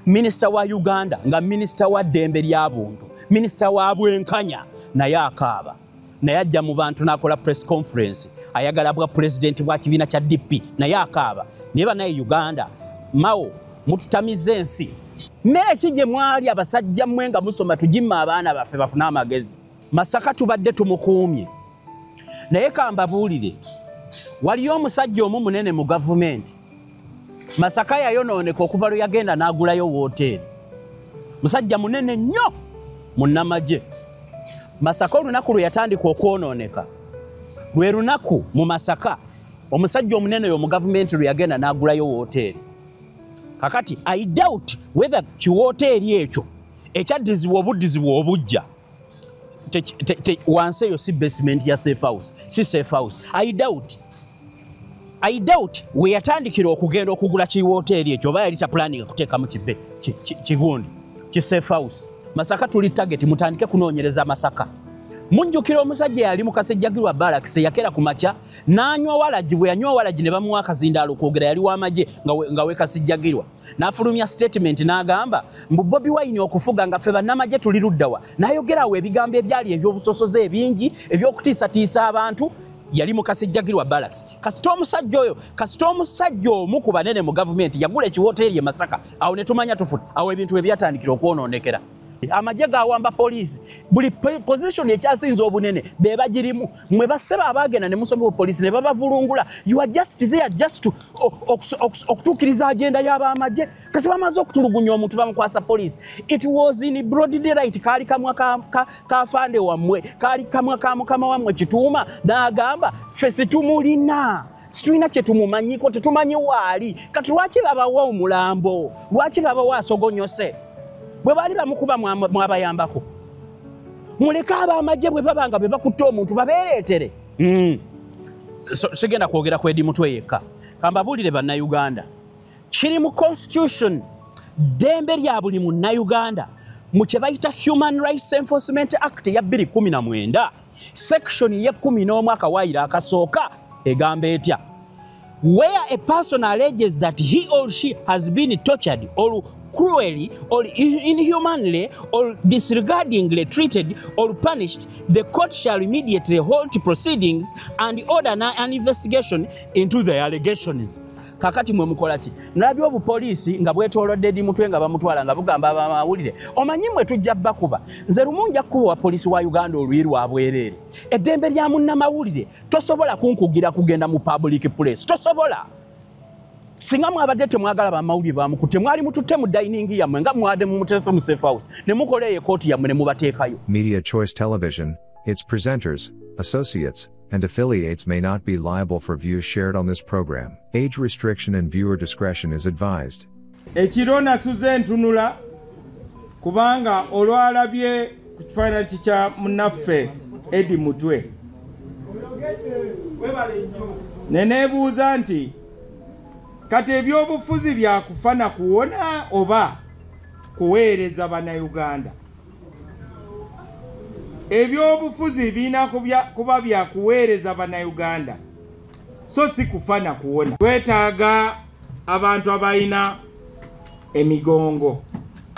Minister wa Uganda nga minister wa ddembe ly'abuntu, minister wa bwenkanya naye akaaba. Naye ajja mu bantu n'akola press conference ayagala bwa president wa kibiina kya DP naye akaaba. Naye banaye Uganda mao mututamiza ensi. Meeki gye mwali abasajja mmwe nga musoma tugimma abaana baffe bafuna amagezi. Masaka tubadde tumukuumye. Naye kambabuulire waliyo omusajja omu munene mu gavumenti. Masaka yayonooneka okuva lwe yagenda n'agulayo wooteri. Musajja munene nnyo munnamagye. Masaka olunaku lwe yatandika okwonooneka. Lwe lunaku mu Masaka omusajja omunene oyo mu gavumenti lwe yagenda n'agulayo wooteri. Kakati I doubt whether kiwooteri ekyo ekyaddizibwa obuddizibwa obujja wansi eyo si basement ya safe house, si safe house. I doubt we yatandikira okugenda okugula kiwooteri ekyo oba yali planning kuteekamu kigundi ki safe house. Masaka tuli target mutandike kunoonyereza Masaka. Munjukira omusajja yali mu Kasejjagirwa Barracks yakera ku makya n'anywa walagi bwe yanywa walagi ne bamuwa akazindaalo kwogera yali w'amagye nga we Kasejjagirwa. N'afulumya statement n'agamba mbu Bobi Wine okufuga nga ffe bannamagye tuli luddawa. N'ayogerawo ebigambo ebyali eby'obusosoze ebingi eby'okutiisatiisa abantu. Yali mu Kasejjagirwa Barracks. Kasita omusajja omu ku banene mu gavumenti yagula ekiwooteri e Masaka. Awo ne tumanya tufuta. Awo ebintu bwe byatandikira okwonoonekera. Amagye gawamba police buli position ekyasinza obunene beba girimu mwe baseba abagenda ne musomero police ne babavulungula. You are just there just to okutukiriza agenda y'aba amagye kati bamaze okutulugunya omuntu bamukwasa police. It was in broad daylight kali kamwa ka fande wamwe kali kamwa ka mukama wamwe Kituuma n'agamba ffe situmulina situina kye tumumanyiko tetumanyi waali kati lwaki babawa omulambo lwaki babawa asogonyose bwe bali bamukuba mwabayambako muleka abamagye bwe babanga bwe bakutte omuntu babeereetere. Sigenda kwogera ku Edi Mutwe yekka kambabuulire bannayuganda kiri mu constitution ddembe lya buli munnayuganda mu kye bayita Human Rights Enforcement Act ya 2019 section ye 11 akawaayiro akasooka egamba etya where a person alleges that he or she has been tortured or cruelly or inhumanly or disregardingly treated or punished, the court shall immediately halt proceedings and order an investigation into the allegations. Kakati mwe mukola ki? Nalabye obupoliisi nga bwetoolodde Edi Mutwe nga bamutwala nga bugamba abamawulire. Omanyi mwe tujja bakuba. Nze lumu nja kuba poliisi wa Uganda oluyi lwa bwereere. Eddembe lya munnamawulire tosobola kunkugira kugenda mu public place. Tosobola. Singa mwabadde temwagala bamawulire bamukutte mwali mututte mu dining yammwe nga mwadde mu muteesa mu safe house ne mukola ekooti yammwe ne mubateekayo. Media Choice Television, its presenters, associates, and affiliates may not be liable for views shared on this program. Age restriction and viewer discretion is advised. Ekiro nasuze ntunula kubanga olwalabye ku kifaananyi kya munnaffe Edi Mutwe. Ne neebuuza nti kati ebyobufuzi byakufana kuwona oba kuweereza bannayuganda. Ebyobufuzi biina kuba byakuweereza bannayuganda so si kufana kuwona. Twetaaga abantu abalina emigongo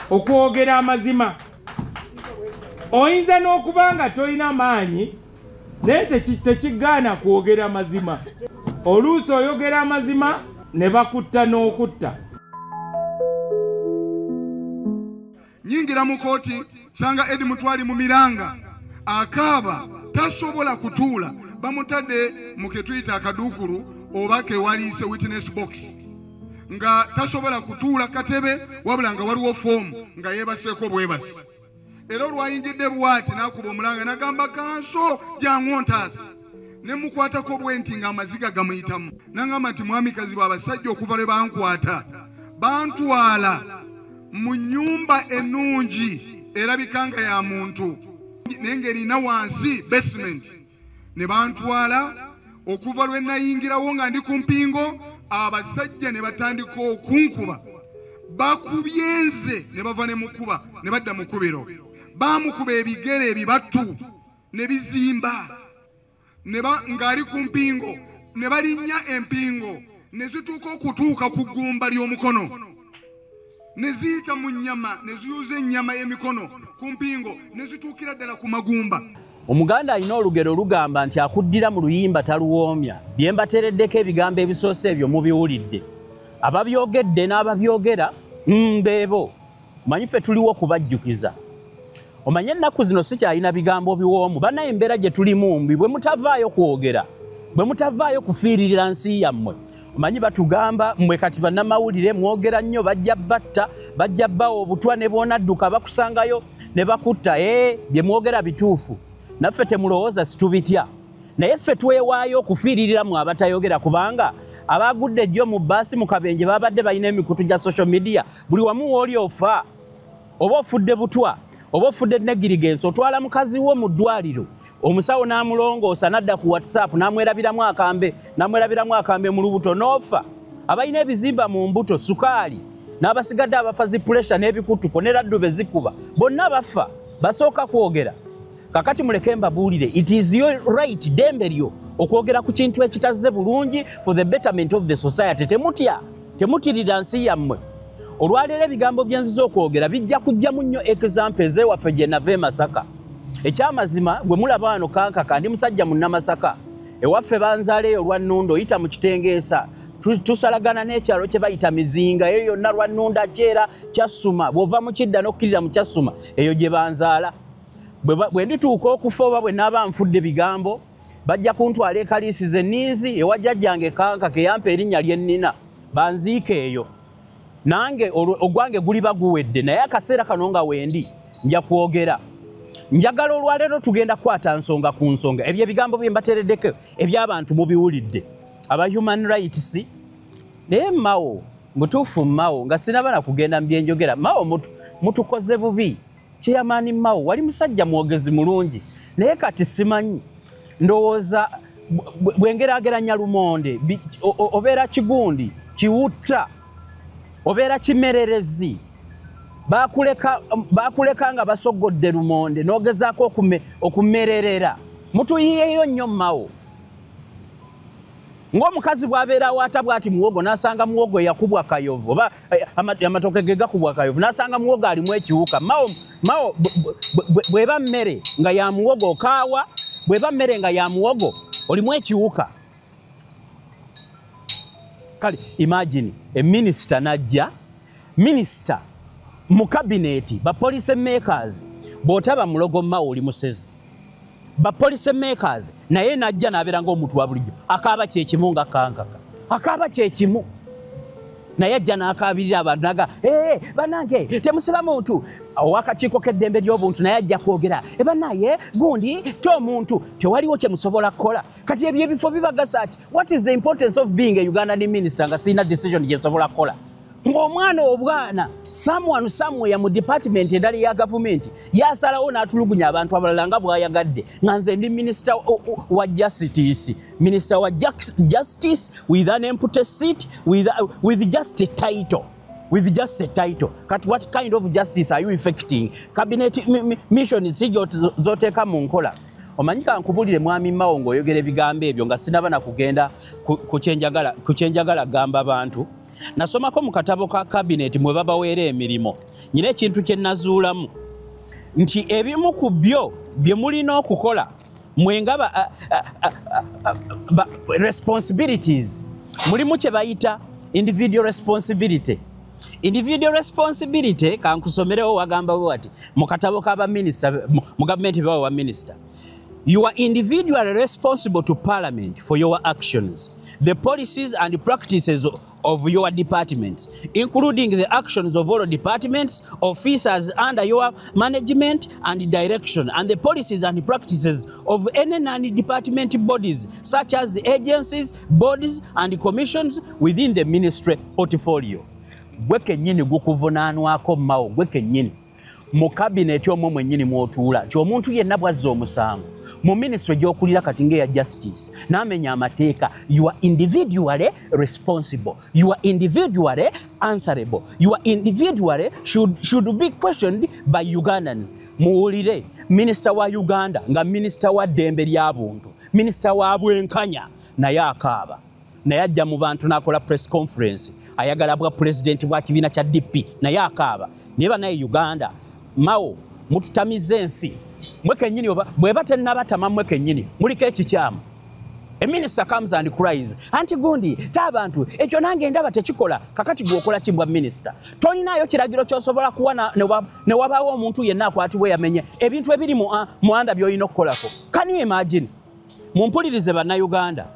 okwogera amazima. Oyinza n'okubanga tolina maanyi naye tekigaana kwogera amazima. Oluusi oyogera amazima ne bakutta n'okutta. Nyingira mu kooti sanga Edi Mutwe mu miranga akaaba tasobola kutuula bamutadde mu ketuyita akadukulu oba kewaliise witness box nga tasobola kutuula katebe wabula nga waliwo fomu nga yeebaseeko bwebasi. Era olwayingidde bw'ati n'akuba omulanga n'agamba kanso jangontaasi ne mukwatako bwenti nga amaziga gamuyitamu n'agamba nti mwamikazi abasajja okuva lwe bankwata bantwala mu nnyumba ennungi erabika nga ya muntu n'engeri na wansi basement ne bantwala okuva lwe nayingirawo nga ndi ku mpingo abasajja ne batandika okunkuba bakubyenze ne bava ne mukuba ne badda mu kubiro bamukuba ebigere ebibattu ne bizimba ng'ali ku mpingo ne balinnya empingo ne zituuka okutuuka ku ggumba ly'omukono ne ziyita mu nnyama ne ziyuza ennyama y'emikono ku mpingo ne zituukira ddala ku magumba. Omuganda alina olugero lugamba nti akuddira mu luyimba taluwoomya. Bye mbatereddeko ebigambo ebisoose ebyo mubiwulidde. Ababyogedde n'ababyogera beebo. Omanyi ffe tuliwo kubajjukiza. Omanye ennaku zino sikyalina bigambo biwoomu. Bannaye embeera gye tulimu mbi bwe mutavaayo kwogera, bwe mutavaayo kufiiririra nsi yammwe. Omanyi batugamba mmwe kati bannamawulire mwogera nnyo bajja batta, bajja bawa obutwa ne boonadduka bakusangayo ne bakutta. Bye mwogera bituufu. Naffe temulowooza situbitya. Naye ffe twewaayo okufiiririra mu abatayogera kubanga abagudde ejjo mu bbaasi mu kabenje babadde balina emikutu gya social media. Buli wamu w'oli ofa. Oba ofudde butwa, oba ofudde negirigensi, otwala mukazi wo mu ddwaliro. Omusawo n'amulongoosa n'adda ku WhatsApp n'amwerabiramu akambe mu lubuto n'ofa. Abalina ebizimba mu mbuto, sukaali, n'abasigadde abafa zi pressure n'ebikutuko ne laddu be zikuba. Bonna bafa, basooka kwogera. Kakati muleke mbabuulire, it is your right, dembe lyo okwogera ku kintu ekitazze bulungi for the betterment of the society. Temutirira nsi yammwe. Olwaleero ebigambo bye nziza okwogera bijja kujjamu nnyo example ez'ewaffe gye nava e Masaka. Ekyamazima gwe mulaba wano kankaka ndi musajja mu Namasaka. Ewaffe banzaaleyo Lwannundo oyita mu Kitengeesa. Tusalagana n'ekyalo kye bayita Mizinga. Eyo yonna Lwannunda Kyera Kyasuma. Bw'ova mu Kidda n'okkirira mu Kyasuma eyo gye banzaala. Bwe ndituuka okufa oba bwe naaba nfudde bigambo bajja kuntwala ekaliisize nniizi ewa jjajjange kankaka eyampa erinnya lye nnina banziike eyo. Nange ogwange guliba guwedde naye akaseera kano nga wendi nja kwogera. Njagala olwaleero tugenda kwata nsonga ku nsonga. Ebyo ebigambo bye mbatereddeko eby'abantu mubiwulidde. Aba human rights naye Mao mutuufu Mao nga sinabana kugenda mbyenjogera. Mao mutukoze bubi. Chairman Mao wali musajja mwogezi mulungi naye kati simanyi ndowooza bwengerageranya Lumonde obeera Kigundi Kiwutta obeera Kimererezi bakuleka nga basoggodde Lumonde n'ogezaako okumererera. Mutuyiyeyo nnyo Mao. Ng'omukazi bw'abeera awaata bw'ati muwogo n'asanga muwogo yakubwa kayovu oba amatoke ge gakubwa kayovu n'asanga muwogo alimu ekiwuka. Mao bw'eba mmere nga ya muwogo okaawa, bw'eba mmere nga ya muwogo olimu ekiwuka. Kale imagine minisita najja, minisita mu kabineti ba police makers bw'otaba mulogo Mao oli musezi. Ba police makers naye najja n'abeera ng'omuntu wa bulijjo akaaba kyekimu nga kankaka akaaba kyekimu naye ajja n'akaabirira abantu naga bannange temusiba muntu ow'akakiiko k'eddembe ly'obuntu naye ajja kwogera bannaye gundi omuntu tewaliwo kye musobola kukola. Kati ebyo ebifo bibagasa ki? What is the importance of being a Ugandan minister nga sirina decision gye nsobola kukola? Ng'omwana obwana someone somewhere mu department endali ya government yasalawo n'atulugunya abantu abalala nga bw'ayagadde nga nze ndi minister wa justice, minister wa justice with an empty seat with just a title. With just a title. Kati what kind of justice are you effecting? Cabinet mission sijo zoteeka mu nkola. Omanyi kankubulire mwami Mao ng'oyogera ebigambo ebyo nga sinaba kugenda ku kyenjagala gamba abantu. Nasomako mu katabo ka cabinet mwe babaweera emirimu. Nyina ekintu kye nazuulamu nti ebimu ku byo bye mulina okukola mwenga responsibilities mulimu kye bayita individual responsibility. Individual responsibility kankusomerewo wagamba bwati mu katabo ka minister mu government bawa minister. You are individually responsible to Parliament for your actions, the policies and practices of your departments, including the actions of all departments, officers under your management and direction, and the policies and practices of any non-department bodies, such as agencies, bodies, and commissions within the ministry portfolio. Gweke nyini gukuvunaanwako Mao, gweke nyini. Mu cabinet omwo mwennyini mwotuula ti omuntu yenna bwazza omusango mu ministry gy'okulira kati ng'eya justice n'amenya amateeka. You are individually responsible, you are individually answerable, you are individually should be questioned by Ugandans. Muwulire minisita wa Uganda nga minisita wa ddembe ly'abuntu, minisita wa bwenkanya naye akaaba naye ajja mu bantu n'akola press conference ayagala bwa president bwa kibiina kya DP naye akaaba naye banaye Uganda mao mututamize ensi mwe kennyini oba bwe batannabata mwe kennyini muliko ekikyamu. A minister comes and cries, anti gundi tabantu ekyo nange ndaba tekikola kakati gwokola kimbwa minister tolinayo kiragiro kyosobola kuwa ne wabaawo omuntu yenna akwatibwe yamenye ebintu ebiri mu anda by'olina okukolako. Can you imagine? Mumpulirize bannayuganda,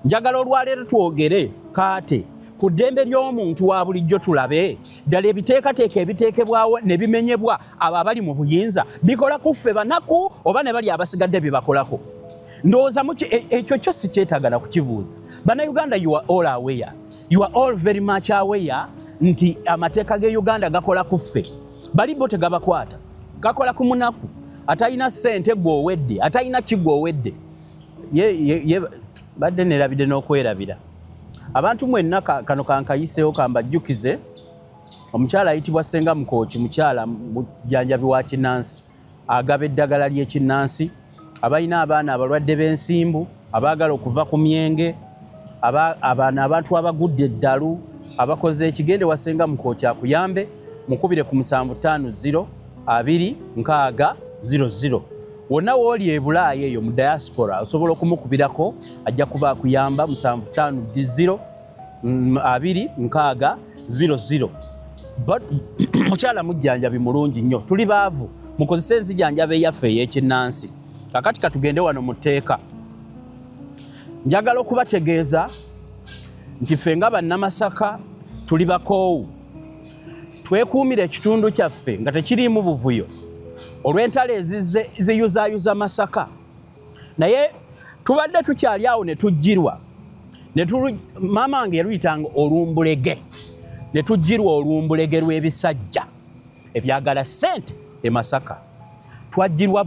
njagala olwaleero twogere kaate ku ddembe ly'omuntu wa bulijjo tulabe ddala ebiteekateeka ebiteekebwawo ne bimenyebwa abo abali mu buyinza bikola kuffe banaku oba ne bali abasigadde bibakolako. Ndowooza ekyo kyo si kyetagala kukibuuza. Bannayuganda, you are all aware. You are all very much aware nti amateeka ge Uganda gakola kuffe. Bali bo tegabakwata. Gakola ku munaku. Atalina ssente gw'owedde, atalina kigw'owedde. Badde nerabidde n'okwerabira. Abantu mwenna kano kankayiseewo kambajjukize. Omukyala ayitibwa Ssenga Mukooki, mukyala mujjanjabi wa kinnansi. Agaba eddagala ly'ekinnansi. Abalina abaana abalwadde b'ensimbu, abaagala okuva ku myenge, abaana abantu abagudde eddalu, abakoze ekigende wa Ssenga Mukooki akuyambe, mukubire ku 7502 600. Wonna wooli e Bulaaya eyo mu diaspora osobola okumukubirako ajja kuba akuyamba 7502 600. Mukyala mujjanjabi mulungi nnyo. Tuli baavu mukozese enzijanjaba eyaffe ey'ekinnansi. Kakati katugende wano mu tteeka. Njagala okubategeeza nti ffe nga bannamasaka tuli bakoowu. Twekuumira ekitundu kyaffe nga tekiriimu buvuyo olw'entalo ezizze ziyuzaayuza Masaka. Naye tubadde tukyali awo ne tujjirwa. Maama wange yaluyitanga olumbulege. Ne tujjirwa olumbulege lw'ebisajja ebyagala ssente e Masaka. Twajjirwa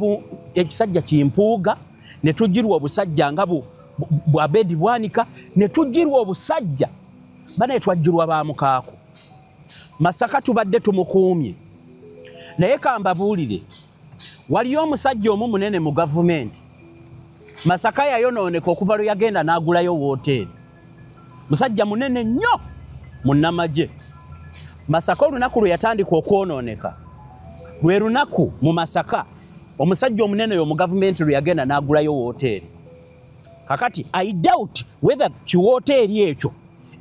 ekisajja Kimpuuga, ne tujjirwa obusajja nga bwa Bedi Bwanika, ne tujjirwa obusajja banaye twajjirwa ba Mukaaku. Masaka tubadde tumukuumye. Naye kambabuulire, waliyo omusajja omu munene mu gavumenti. Masaka yayonooneka okuva lwe yagenda n'agulayo wooteeri. Musajja munene nnyo munnamagye. Masaka olunaku lwe yatandika okwonooneka lwe lunaku mu Masaka omusajja omunene oyo mu gavumenti lwe yagenda n'agulayo wooteeri. Kakati I doubt whether kiwooteeri ekyo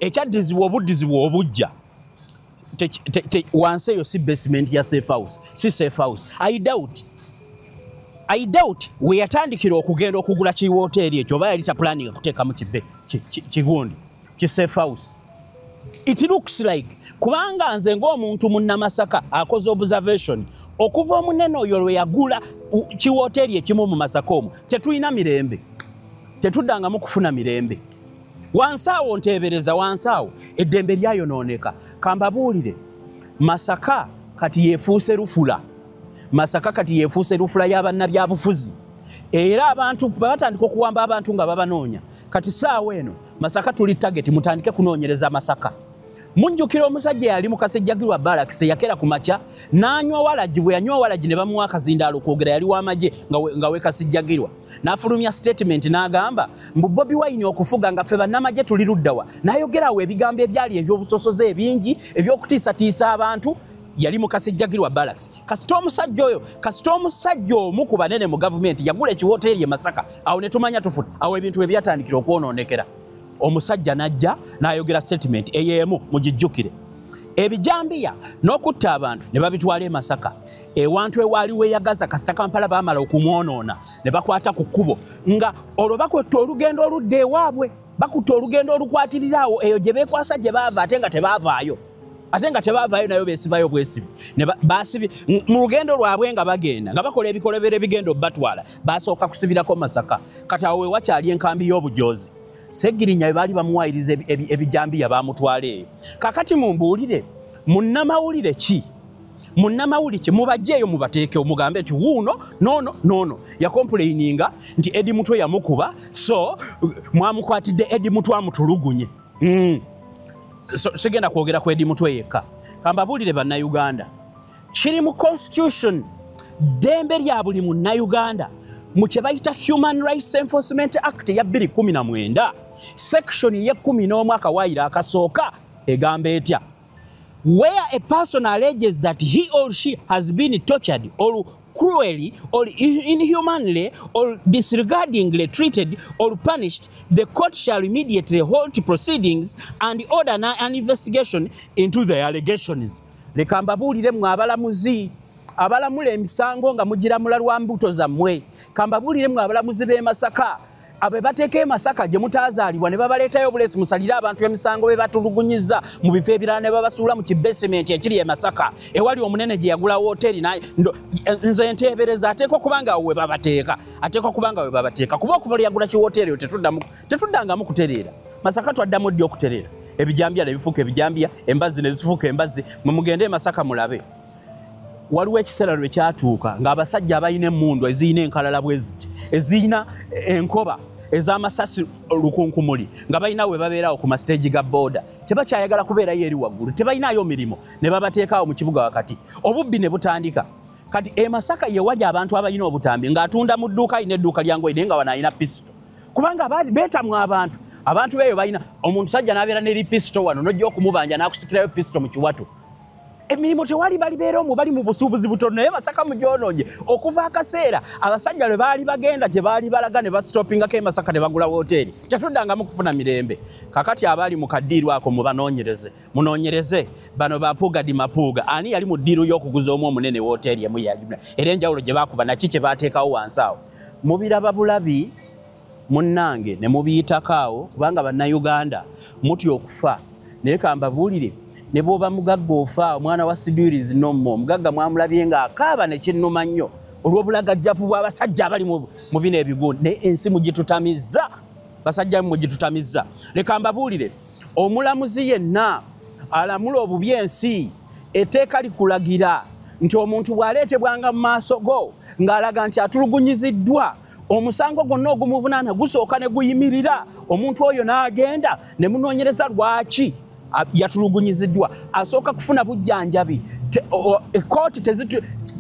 ekyaddizibwa obuddizibwa obujja wansi eyo si basement ya safe house, si safe house. I doubt we yatandikira okugenda okugula kiwooteeri ekyo oba yali ta planning kuteekamu kigundi ki safe house. It looks like kubanga nze ng'omuntu munnamasaka akoze observation okuva omunene oyo lwe yagula kiwooteeri ekimu mu Masaka omwo tetulina mirembe, tetuddangamu kufuna mirembe. Wansaawo nteebereza, wansaawo eddembe lyayonooneka. Kambabuulire, Masaka kati yeefuuse lufula. Masaka kati yeefuuse lufula y'abannabyabufuzi. Era abantu batandika okuwamba abantu nga babanoonya. Kati saawa eno Masaka tuli target, mutandike kunoonyereza Masaka. Munjukira omusajja yali mu Kasejjagirwa Barracks yakera ku makya n'anywa walagi, bwe yanywa walagi ne bamuwa akazindaalo kwogera yali w'amagye nga we Kasejjagirwa. N'afulumya statement n'agamba mbu Bobi Wine okufuga nga ffe bannamagye tuli luddawa. N'ayogerawo ebigambo ebyali eby'obusosoze ebingi eby'okutiisatiisa abantu. Yali mu Kasejjagirwa Barracks. Kasita omusajja omu ku banene mu gavumenti yagula ekiwooteeri e Masaka. Awo ne tumanya tufuta. Awo ebintu ebyatandikira okwonoonekera. Omusajja najja n'ayogera statement ey'emu mugijjukire. Ebijambiya n'okutta abantu ne babitwala e Masaka. Ewantu ewaali weeyagaza kasita Kampala baamala okumwonoona ne bakwata ku kkubo nga olwo bakwetta olugendo oludda ewaabwe, bakutta olugendo olukwatirira awo eyo gye beekwasa gye baava ate nga tebaavaayo. Nayo beesibayo bwesibi. Ne baasibi mu lugendo lwabwe nga bagenda nga bakola ebikolobero ebigenda obbatwala baasooka kusibirako Masaka. Kati awo wewakyali enkambi y'obujoozi. Segirinya baali bamuwaayiriza ebijambiya baamutwala eyo. Kakati mumbuulire, munnamawulire ki? Munnamawulire ki? Mubajjeeyo mubateeke omugambe nti wuuno noono yakomplaininga nti Eddie Mutwe yamukuba, so mwamukwatidde Eddie Mutwe amutulugunye. So sigenda kwogera ku Eddie Mutwe yekka. Kambabuulire bannayuganda, kiri mu constitution ddembe lya buli munnayuganda mu kye bayita Human Rights Enforcement Act ya 2019 section ye 11 akawaayiro akasooka egamba etya where a person alleges that he or she has been tortured or cruelly or inhumanly or disregardingly treated or punished, the court shall immediately halt proceedings and order an investigation into the allegations. Leka mbabuulire mmwe abalamuzi abalamula emisango nga mugira mulalwa mbuto zammwe, kambabuulire mmwe abalamuzi b'e Masaka abe bateeka e Masaka gye mutaazaalibwa ne babaleetayo obuleesi musalire abantu emisango be batulugunyiza mu bifo ebirala ne babasuula mu kibesementi ekiri e Masaka ewali omunene gye yagula wooteri naye nze nteebereza ateekwa kubanga we babateeka kuba okuva lyagula kiwooteri tetuddangamu kutereera. Masaka twaddamu ddi okutereera ebijambya ne bifuuka ebijambya, embazzi ne zifuuka embazzi, mwe mugende e Masaka mulabe. Waliwo ekiseera lwe kyatuuka ng'abasajja abalina emmundu eziyina enkalala bwe ziti eziyina enkoba ez'amasasi lukunkumuli nga balina we babeerawo ku masiteegi ga booda tebakyayagala kubeerayo eri waggulu, tebalinayo mirimo ne babateekawo mu kibuga wakati, obubbi ne butandika. Kati e Masaka ye wali abantu abalina obutambi ng'atunda mu dduuka alina edduuka lyangoye naye nga wano alina pisito, kubanga beetamwa abantu beeyo balina omuntu sajja n'abeera n'eri pisito wano n'ojja okumubanja n'akusikirayo pisito mu kiwato. Emirimu tewali balibeera omwo bali mu busuubuzi butono naye Masaka mugyonoonye okuva akaseera abasajja lwe baali bagenda gye baali balaga ne basitopingako e Masaka ne bagula wooteri tetuddangamu kufuna mirembe. Kakati abaali mu kaddiiru ako munoonyereze bano bapuuga di mapuuga ani yali mu ddiiru y'okuguza omu omunene wooteri emu yalina era enjawulo gye baakuba naki kye baateekawo wansi awo mubiraba bulabi munnange ne mubiyitako awo kubanga bannayuganda mutya okufa naye kambabuulire ne bwoba mugagga ofa omwana wa Sidwirizi nommo omugagga mwamulabye ng'akaaba ne kinnuma nnyo olw'obulagajjavu bw'abasajja abali mu bino ebigundi naye ensi mugitutamizza basajja mugitutamizza. Leka mbabuulire omulamuzi yenna alamula obubi ensi etteeka likulagira nti omuntu bw'aleetebwanga mu maaso go ng'alaga nti atulugunyiziddwa omusango gwonna ogumuvunaana gusooka ne guyimirira omuntu oyo n'agenda ne munoonyereza lwaki yatulugunyiziddwa asooka kufuna bujjanjabi.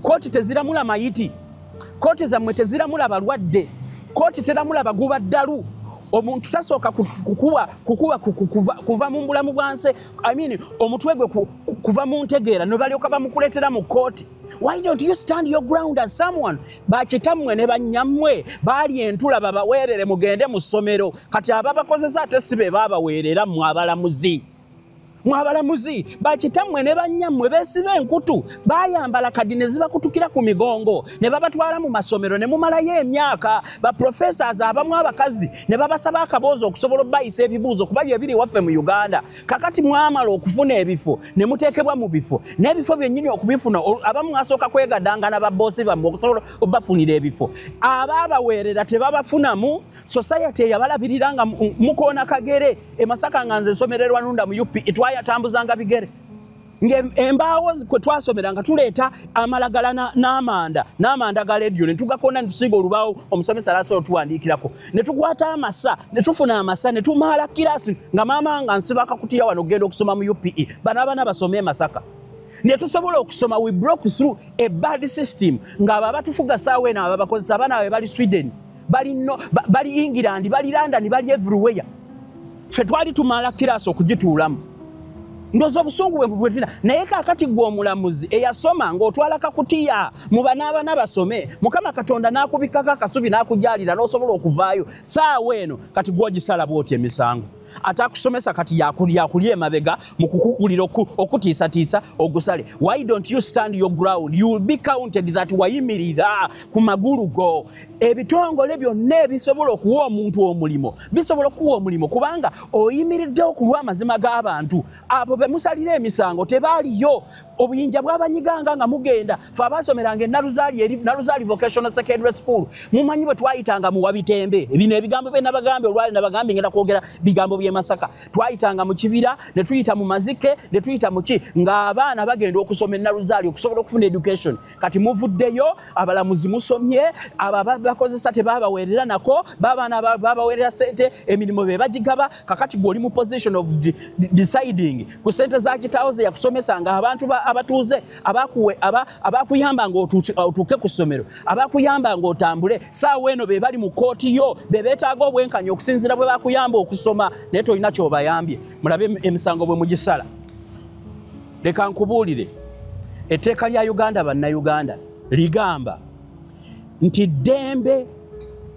Kooti teziramula mayiti, kooti zammwe teziramula balwadde, kooti teramula baguba ddalu. Omuntu tasooka kuva mu bulamu bwanse omutwe gwe kuva mu ntegeera ne balyoka bamukuleetera mu kooti. Why don't you stand your ground as someone? Bakitammwe ne bannyammwe baali entula babaweerere mugende mu ssomero kati ababakozesa ate si be baabaweerera mu abalamuzi. Mwabalamuzi bakitammwe ne bannyammwe beesiba enkutu bayambala kadi ne zibakutukira ku migongo ne babatwala mu masomero ne mumalayo emyaka baprofessors abamu abakazi ne babasaba akaboozi okusobola obbayisa ebibuuzo kuba bye biri waffe mu Uganda. Kakati mwamala okufuna ebifo ne muteekebwa mu bifo n'ebifo byennyini okubifuna abamu mwasooka kwegaddanga n'ababoosi bammwe okusobola obbafunira ebifo abaabaweerera tebabafunamu. Society eyabalabirira nga mukoona kagere e Masaka nga nze nsomererwa nunda mu UP twayatambuzanga bigere embaawo kwe twasomeranga tuleeta amalagala n'amanda ga leediyo ne tugakonda ne tusiga olubaawo omusomesa alasobola tuwandiikirako ne tukwata amasa ne tufuna amasa ne tumaala kirasi nga maama nga nsiba akakutiya wano okugenda okusoma mu UPE bano abaana basome e Masaka ne tusobola okusoma. We broke through a bad system ng'abo abatufuga saawa eno ababakozesa abaana abe bali Sweden bali England bali London bali everywhere. Ffe twali tumaala kirasi okugituulamu ndozo obusungu bwe tina naye kakati gwe omulamuzi eyasoma ng'otwala kakutiya mu banaabana basome Mukama Katonda n'akubikako akasubi n'akujaalira n'osobola okuvaayo saawa eno kati gwogisala bw'oti emisango atakusomesa kati yakulya emabega mu kukukulira okutiisatiisa ogusale. Why don't you stand your ground? You will be counted that wayimirira ku magulu go. Ebitongole byonna ebisobola okuwa omuntu omulimo bisobola okuwa omulimo kubanga oyimiridde okulwa amazima g'abantu abo be musalira emisango tebaaliyo. Obuyinja bw'abanyiganga nga mugenda fe abasomeranga Naluzaali Vocational Secondary School mumanyi bwe twayitanga mu Wabitembe bino ebigambo bye nabagambe olwali nabagambe ngenda kwogera bigambo by'e Masaka twayitanga mu kibira ne tuyita mu mazike ne tuyita mu ki ng'abaana bagenda okusoma e Naluzaali okusobola okufuna education. Kati muvuddeyo abalamuzi musomye bakozesa tebabaweerera nako babaana babaweerera sente emirimu be bagigaba kakati goli mu position of deciding ku sente za kitaawoze yakusomesanga abantu abatuuze abakuyamba ng'otuuke ku ssomero abakuyamba ng'otambule saawa eno be bali mu kooti yo be beetaaga obwenkanya okusinziira bwe bakuyamba okusoma naye tolina ky'obayambye mulabe emisango bwe mugisala leka nkubuulire etteeka lya Uganda bannayuganda ligamba nti ddembe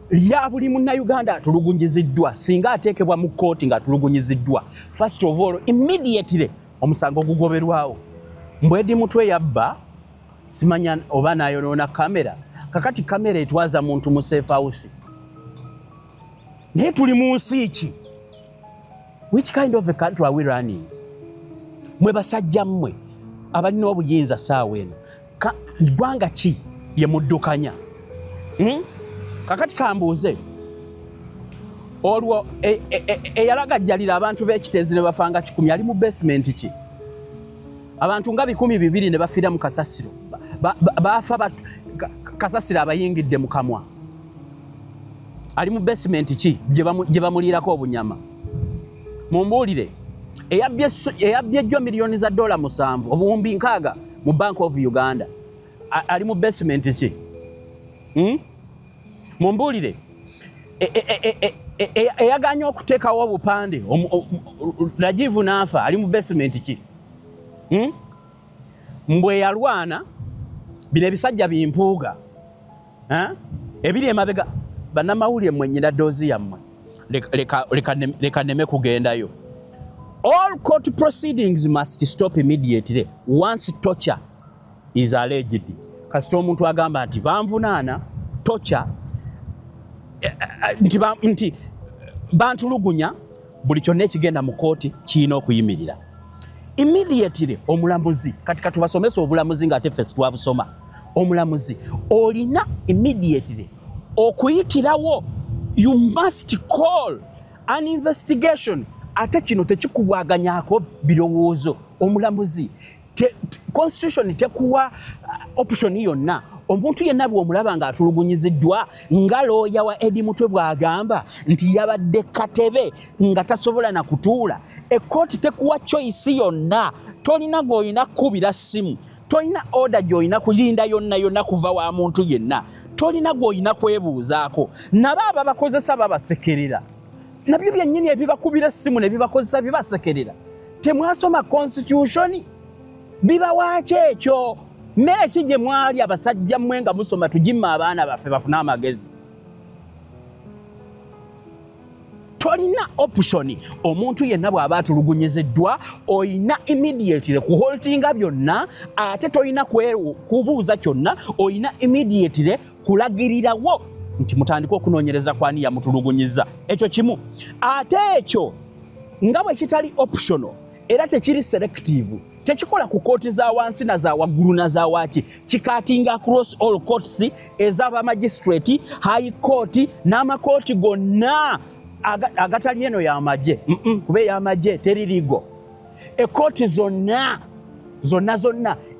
lya buli munnayuganda atulugunyiziddwa singa ateekebwa mu kooti ng'atulugunyiziddwa first of all immediately omusango gugoberwawo mbwedi mutwe yabba simanya oba nayonoona kamera kakati kamera etwaza muntu mu safe house naye tuli mu nsi ki which kind of a country are we running mwe basajja mmwe abalina obuyinza saawa eno ggwanga ki lye muddukanya kakati kambuuze olwo eyalagajjalira abantu b'ekiteezi ne bafanga 100 ali mu basement ki abantu nga 200 ne bafiira mu kasasiro bafa kasasiro abayingidde mu kamwa ali mu basement ki gye bamuliirako obunyama mumbuulire eyabye jjo miliyoni za $7 obuwumbi 6 mu Bank of Uganda ali mu basement ki mumbuulire eyaganya okuteekawo obupande Rajivu naafa ali mu basement ki mbwe yalwana bino ebisajja bimpuuga ebiri emabega bannamawulire mmwe nnyina doozi yammwe leka nneme kugendayo. All court proceedings must stop immediately once torture is alleged. Kasita omuntu agamba nti banvunaana torture nti bantulugunya buli kyonna ekigenda mu kooti kirina okuyimirira immediately. Omulamuzi kati tubasomesa obulamuzi ng'ate ffe twabusoma. Omulamuzi olina immediately okuyitirawo, you must call an investigation. Ate kino tekikubwaganyako birowoozo. Omulamuzi constitution tekuwa option yonna. Omuntu yenna bw'omulaba ng'atulugunyiziddwa nga looya wa Eddie Mutwe bw'agamba nti yabadde katebe nga tasobola na kutuula, ekkooti tekuwa choice yonna. Tolina gw'olina kkubira ssimu, tolina order gy'olina kulinda yonna kuva wa muntu yenna, tolina gw'olina kwebuuzaako. Nabo abo bakozesa babasekerera, nabyo byennyini ebibakubira essimu ne bibakozesa bibasekerera. Temwasoma constitution? Bibawaaki ekyo? Mmere ki gye mwali abasajja mmwe nga musoma tugimma abaana baffe bafune amagezi? Tolina option. Omuntu yenna bw'aba atulugunyiziddwa oyina immediately kuholtinga byonna, ate tolina kubuuza kyonna, oyina immediately kulagirirawo nti mutandika okunoonyereza kwani yamutulugunyiza. Ekyo kimu. Ate ekyo nga bwe kitali optional era tekiri selective, tekikola ku kooti za wansi na za waggulu na za waaki, kikatinga across all courts ez'aba magistrate, high court n'amakooti gonna agatali eno y'amagye. Kuba ey'amagye teririgo. Ekooti zonna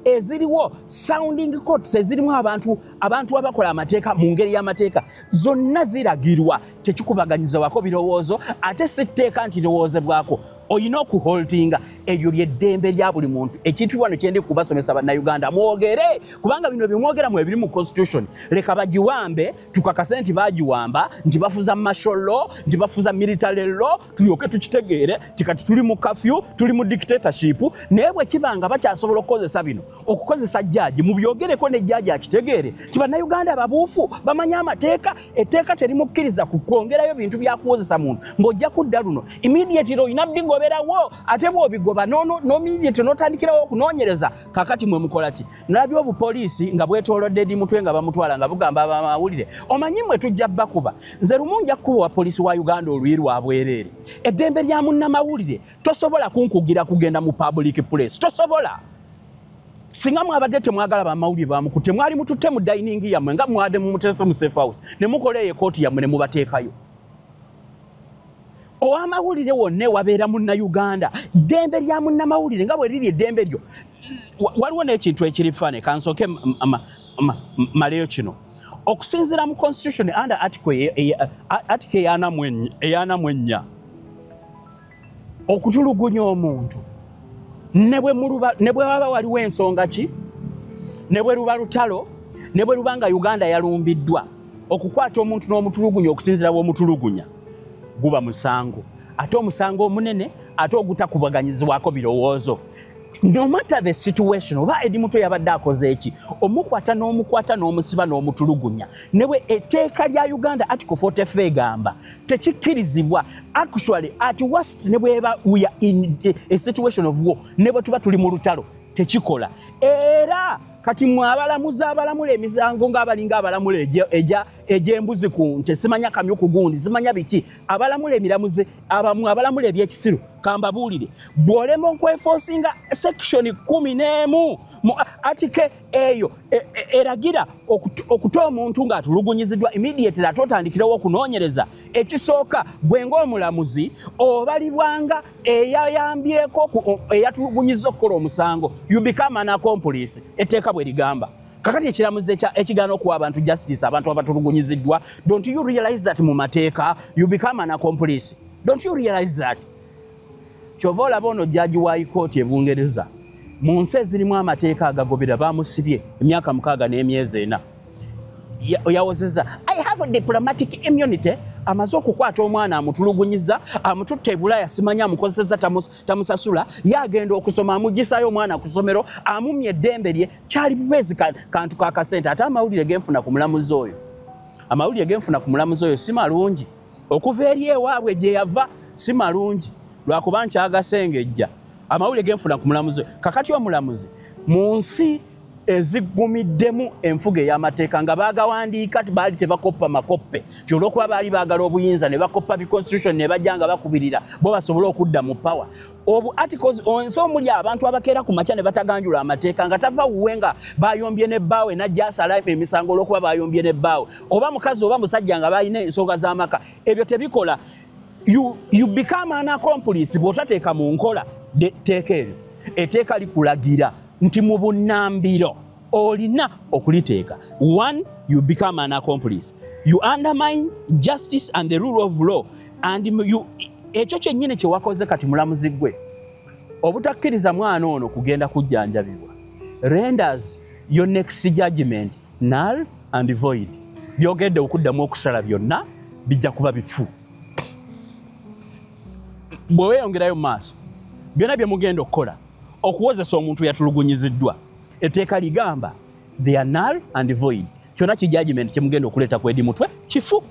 eziriwo, sounding courts ezirimu abantu abakola amateeka mu ngeri y'amateeka, zonna ziragirwa. Tekikubaganyiza wako birowoozo, ate si tteeka nti rowoozebwako. Oyina okuholtinga. Eryo ly'eddembe lya buli muntu. Ekintu wano kyendi kubasomesa bannayuganda, mwogere, kubanga bino byemwogeramo ebiri mu constitution. Leka bagiwambe, tukakase nti bagiwamba, nti bafuza martial law, nti bafuza military law, tulyoke tukitegeere, tikati tuli mu curfew, tuli mu dictatorship. Naye bwe kibanga bakyasobola okukozesa bino, okukozesa jjaaji, mubyogereko ne jjaaji akitegeere ti bannayuganda babuufu, bamanya amateeka, etteeka terimukkiriza kukwongerayo bintu byakuwozesa muntu. Ng'ojja kudda luno immediately oyina bigoberawo, ate bw'obigoba immediately n'otandikirawo okunoonyereza. Kakati mwe mukola ki? Nalabye obupoliisi nga bwetoolodde Eddie Mutwe nga bamutwala nga bugamba abamawulire, omanyi mwe tujja bakuba. Nze lumu nja kukuba poliisi wa Uganda oluyi lwa bwereere. Eddembe lya munnamawulire tosobola kunkugira kugenda mu public place, tosobola. Singa mwabadde temwagala bamawulire bamukutte, mwali mututte mu dining yammwe nga mwadde mumuteese mu safe house ne mukola ekooti yammwe ne mubateekayo. Ow'amawulire wonna wabeera munnayuganda, ddembe lya munnamawulire nga bwe liri eddembe lyo. Waliwo n'ekintu ekiri fane, kansooke maleyo kino. okusinziira mu constitution under article eyana mwenya okutulugunya omuntu ne bwe waba waliwo ensonga ki ne bwe luba lutalo ne bwe luba nga Uganda yalumbiddwa okukwata omuntu n'omutulugunya okusinziira bw'omutulugunya guba musango ate omusango omunene ate ogutakubaganyizibwako birowoozo. No matter the situation, oba edi muto yabadde akoze eki omukwata n'omusiba n'omutulugunya newe etteeka lya Uganda Article 44 egamba tekikkirizibwa actually at worst ne bweba we are in a situation of war ne bwe tuba tuli mu lutalo tekikola era kati mwabalamuza abalamula emisango ng'abalinga abalamula egy'embuzi ku nte simanya kamyu ku gundi simanya biki abalamula emiramuze abalamula ebyekisiru kambabuulire bw'olema okweforcinga section 11 mu article eyo eragira okutoa omuntu ng'atulugunyiziddwa immediately ate otandikirawo okunoonyereza ekisooka gwe ng'omulamuzi obalibwanga eyayambyeko eyatulugunyiza okukola omusango you become an accomplice etteeka bwe ligamba kakati ekiramuzi ekigaana okuwa abantu justice abantu abatulugunyiziddwa don't you realize that mu mateeka you become an accomplice don't you realize that kyova olaba ono jjajji wa ikooti ebungereza mu nsi ezirimu amateeka agagobera bamusibye emyaka 6 n'emyezi 4 yawozeza I have a diplomatic immunity amaze okukwata omwana amutulugunyiza amututte Bulaya simanya amukozeseza tamusasula yagenda okusoma amugisayo omwana ku ssomero amumye eddembe lye kyali buvezi kantu ka kasente ate amawulire genfuna ku mulamuzi oyo si malungi okuva eri ewaabwe gye yava si malungi lwakuba nkyagasengejja amawulire genfuna ku mulamuzi kakati omulamuzi mu nsi ezigumiddemu enfuga ey'amateeka nga baagawandiika baali tebakoppa makoppe kyolwokuba baali baagala obuyinza ne bakoppa biconstitution ne bajja nga bakubirira bo basobole okudda mu power obu articles onsi omuli abantu abakeera ku makya ne bataganjula amateeka nga tava wuwe nga bayombye n'ebbaawe najja asala emisango olw'okuba bayombye n'ebbaawe oba mukazi oba musajja nga balina ensonga z'amaka ebyo tebikola you become an accomplice bw'otateeka mu nkola teeka eryo etteeka likulagira nti mu bunnambiro olina okuliteeka. 1 you become an accomplice you undermine justice and the rule of law and ekyo kyennyini kye wakoze kati mulamuzi gwe obutakkiriza mwana ono kugenda kujjanjabibwa renders your next judgment null and void byogedde okuddamu okusala byonna bijja kuba bifu bwe weeyongerayo mu maaso byonna bye mugenda okukola okuwozesa omuntu yatulugunyiziddwa etteeka ligamba they are null and void kyonna ki judgment kye mugenda okuleeta ku edi mutwe kifu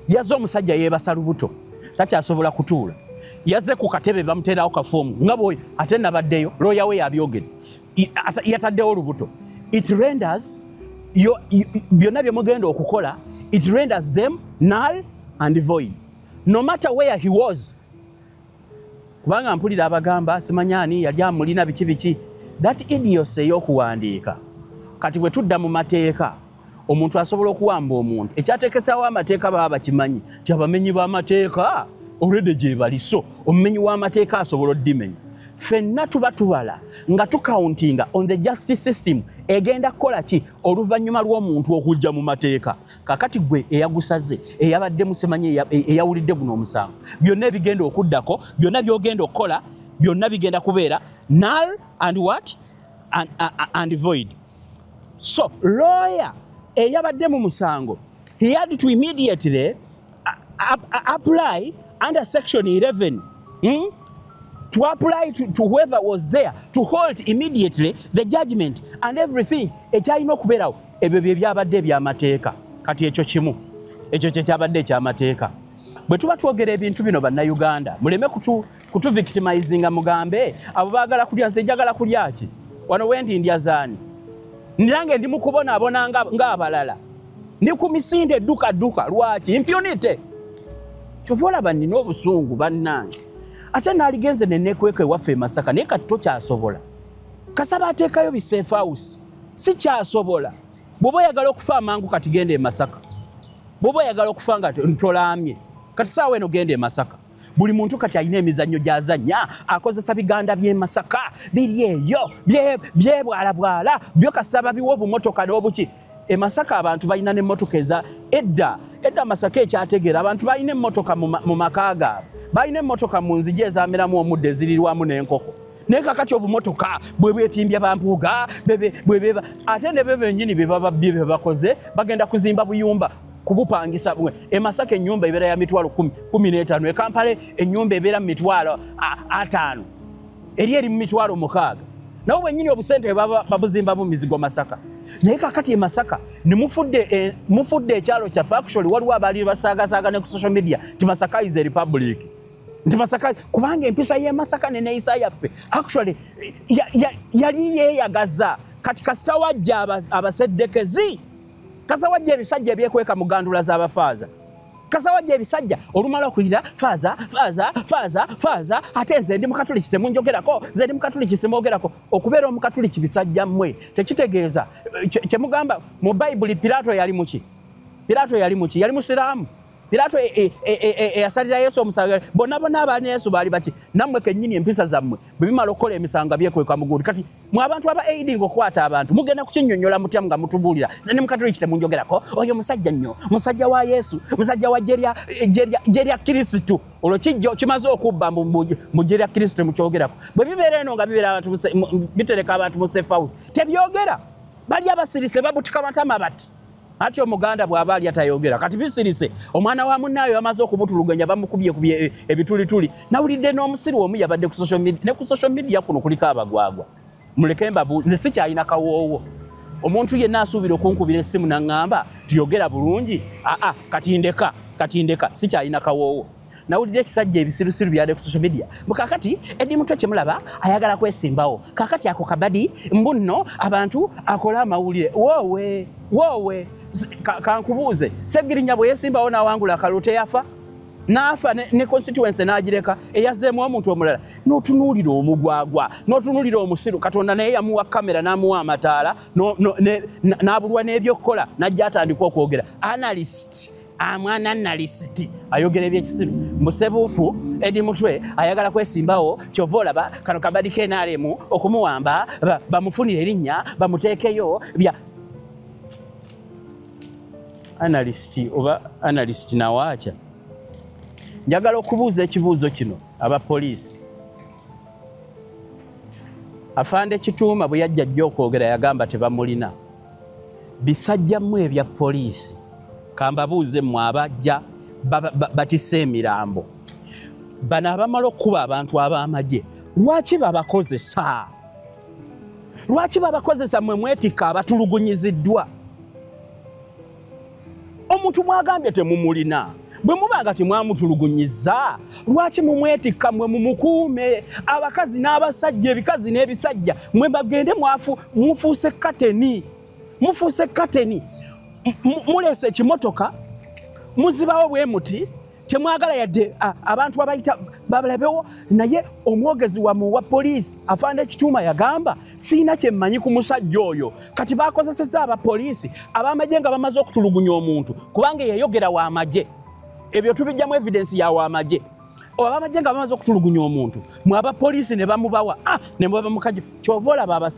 yazze omusajja yeebasa lubuto takyasobola kutuula yazze ku katebe bamuteerawo kafoomu nga bwoyo ate nabaddeyo looya we yabyogedde yataddewo lubuto it renders byonna bye mugenda okukola it renders them null and void no matter where he was kubanga mpulira abagamba simanyani yali amulina biki that idiocy ey'okuwandiika kati bwe tudda mu mateeka omuntu asobola okuwamba omuntu ekyateekesawo amateeka baba bakimanyi ti abamenyi b'amateeka olwedde gye baliso omumenyi w'amateeka asobola oddimenya ffenna tuba tubala nga tukauntinga on the justice system egenda kukola ki oluvannyuma lw'omuntu okujja mu mateeka kakati gwe eyagusaze eyabadde musemanyi eyawulidde guno omusango byonna ebigenda okuddako byonna byogenda okukola byonna bigenda kubeera null and what and void so lawyer eyabadde mu musango he had to immediately apply under section 11 to apply to whoever was there to hold immediately the judgment and everything ekyalina okubeerawo ebyo bye byabadde eby'amateeka kati ekyo kimu ekyo kyekyabadde eky'amateeka bwe tuba twogera ebintu bino bannayuganda muleme kutu victimizinga mugambe abo baagala kulya nze njagala kulya ki wano wendi ndya zaani nirange ndi mu kubonaabona ng'abalala ndi ku misinde edduka lwaki impunity kyova olaba nnina obusungu bannange ate naaligenze nenekweka ewaffe e Masaka naye kati tokyasobola kasaba ateekayo bi safe house si kyasobola bw'oba oyagala okufa amangu kati genda e Masaka bw'oba oyagala okufa nga ntolaamye kati saawa eno genda e Masaka buli muntu kati alina emizannyo gy'azannya akozesa biganda by'e Masaka biri eyo byebwalabwala byo kasaba biwa obumotoka n'obuki e Masaka abantu balina n'emmotoka eza edda Masaka ekyategeera abantu balina emmotoka mu maka gaabwe balina emmotoka mu nzigi ezameramu omudde ezirirwamu n'enkoko naye kakati obumotoka bwe bwetimbya bampuuga bwebeba ate ne bebe nnyini bye bakoze bagenda kuzimba buyumba kubupangisa bwe e Masaka ennyumba ebeera ya mitwalo 15 e Kampala ennyumba ebeera mu mitwalo 5 eri mu mitwalo 6 nawo bwennyini obusente babuzimba mu mizigo Masaka naye kakati e Masaka ne mufudde ekyalo kyaffe actually waliwo abaali basaagasaaga ne ku social media ti Masaka is a republic nti Masaka kubanga empisa y'e Masaka ne neeyisa yaffe actually yali yeeyagaza kati kasawajja abaseddekezi kasawajja ebisajja ebyekweka mu gandula z'abafaaza kasawajja ebisajja olumala okulira faaza ate nze ndi mukatuliki temunjogerako nze ndi mukatuliki simwogerako okubeera omukatuliki bisajja mmwe tekitegeeza kyemugamba mu bayibuli Pilato yali muki yali musiraamu Pilato yasalira Yesu omusango bonna abaana Yesu baali baki nammwe kennyini empisa zammwe bwe bimala okukola emisanga byekweka mugundi kati mwe abantu aba aiding okwata abantu mugenda kukinnyonnyola mutya nga mutubuulira nze ndi mukatuliki temunjogerako oyo musajja nnyo musajja wa Yesu musajja wa jerya Kristo olwo kijjo kimaze okubba mu jerya Kristo mukyogerako bwe bibeera eno nga bibeera abantu bitereka abantu mu safe house tebyogera bali abasirise babutika matama bati ati omuganda bw'abaali atayogera kati bisirise omwana wa munnayo amaze okumutuluganya bamukubye ebitulituli nawulidde n'omusiru omu yabadde ku social media ne ku social media kuno kuliko abagwagwa muleke mbabu nze sikyalina kawoowo omuntu yenna asuubira okunkubira essimu naŋŋamba tiyogera bulungi katindeka sikyalina kawoowo nawulidde ekisajja ebisirusiru byadde ku social media mukakati Eddie Mutwe kyemulaba ayagala kwesimbawo kakati ako kabadi mbunno abantu akola amawulire woowe kankubuuze Segirinya bwe yesimbawo n'awangula akalulu teyafa n'afa ne constituency n'agireka eyazeemu omuntu omulala n'otunuulira omugwagwa n'otunuulira omusiru Katonda naye yamuwa kamera n'amuwa amataala n'abulwa n'ebyokukola n'ajja atandika okwogera amwana analyst ayogera ebyekisiru musebuufu Eddie Mutwe ayagala kwesimbawo kyova olaba kano kabadi kenaalemu okumuwamba bamufunire erinnya bamuteekeyo bya analyst nawaacha njagala okubuuza ekibuuzo kino abapoliisi Afande Kituuma bwe yajja jjo okwogera yagamba tebamulina bisajja mmwe ebya poliisi kambabuuze mmwe abajja batisse emirambo bano abamala okuba abantu ab'amagye lwaki babakozesa mmwe mwetikka abatulugunyiziddwa omuntu mwagambye temumulina bwe mubanga temwamutulugunyiza lwaki mumwetikka mmwe mumukuume abakazi n'abasajja ebikazi n'ebisajja mmwe bagende mufuuse kateni mulese ekimotoka muzibawo bwe muti temwagala yadde abantu abayita babalabewo naye omwogezi wa poliisi Afande Kituuma yagamba siina kyemmanyi ku musajja oyo kati bakozeseza abapoliisi ab'amagye nga bamaze okutulugunya omuntu kubanga yayogera w'amagye ebyo tubijjamu evidence ya w'amagye ab'amagye nga bamaze okutulugunya omuntu mwe abapoliisi ne bamubawa ne muba mukajja kyova olaba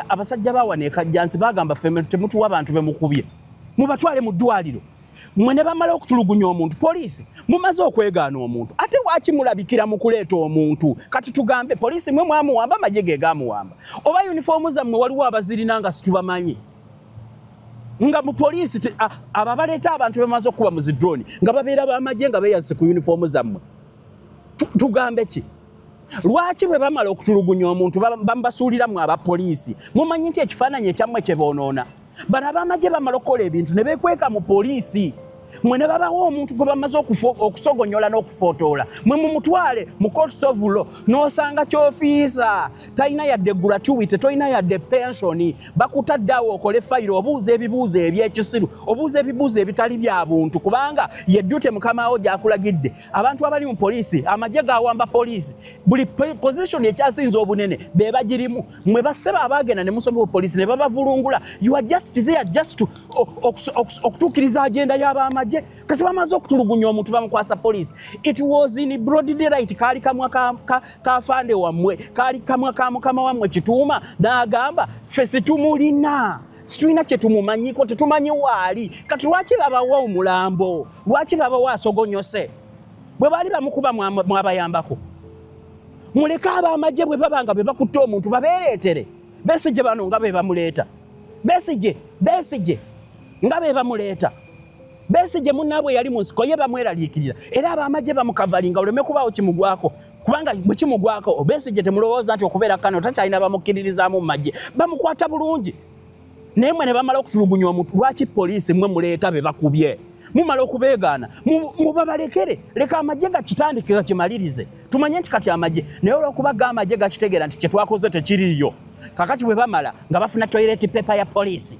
abasajja bawana ekajjansi bagamba ffe temutuwa abantu bemukubye mubatwale mu ddwaliro mmwe ne bamala okutulugunya omuntu poliisi mumaze okwegaana omuntu ate lwaki mulabikira mu kuleeta omuntu kati tugambe poliisi mwe mwamuwamba amagye ge gamuwamba oba yunifoomu zammwe waliwo abazirina nga situbamanyi nga mu poliisi abo baleeta abantu bemaze okuba mu zidroni nga babeera b'amagye nga beeyazise ku yunifoomu zammwe tugambe ki lwaki bwe bamala okutulugunya omuntu bambasuuliramu abapoliisi mumanyi nti ekifaananyi ekyammwe kye boonoona bano ab'amagye bamala okukola ebintu ne beekweka mu poliisi mwe ne babawo omuntu gwe bamaze okusogonyola n'okufotoola mwe mumutwale mu court of law n'osanga ky'ofiisa talina yadde gratuity tolina yadde pensioni bakutaddeawo okole fayiro obuuza ebibuuzo ebyekisiru obuuza ebibuuzo ebitali bya buntu kubanga yeddute mukamawo gyakulagidde abantu abali mu poliisi amagye gawamba poliisi buli position ekyasinza obunene be bagirimu mwe baseba abagenda ne musoma mu poliisi ne babavulungula you are just there just to okutuukiriza agenda y'ab'amagye bamaje kati bamaze okutulugunya omuntu bamukwasa police. It was in broad daylight kali kamwa ka fande wamwe kali kamwa ka mukama wamwe Kituuma n'agamba ffe situmulina situina kye tumumanyiko tetumanyi waali kati lwaki babawa omulambo lwaki babawa asogonyose bwe bali bamukuba mwabayambako muleka abamaje bwe babanga be bakutte omuntu babeereetere Besigye bano nga be bamuleeta Besigye nga be bamuleeta Besigye munnabwe yali mu nsiko ye bamweraliikirira era abamaje bamukavalinga oleme kubaawo kimugwako kubanga bwe kimugwako Besigye temulowooza nti okubeera kano takyalina bamukkiririzaamu mu magye bamukwata bulungi naye mwe ne bamala okutulugunya omuntu lwaki poliisi mwe muleeta be bakubye mumala okubeegaana mubabalekere leka amagye gakitandike gakimalirize tumanye nti kati amagye naye olw'okuba amagye gakitegeera nti kyetwakoze tekiriyo kakati bwe bamala nga bafuna toilet paper ya poliisi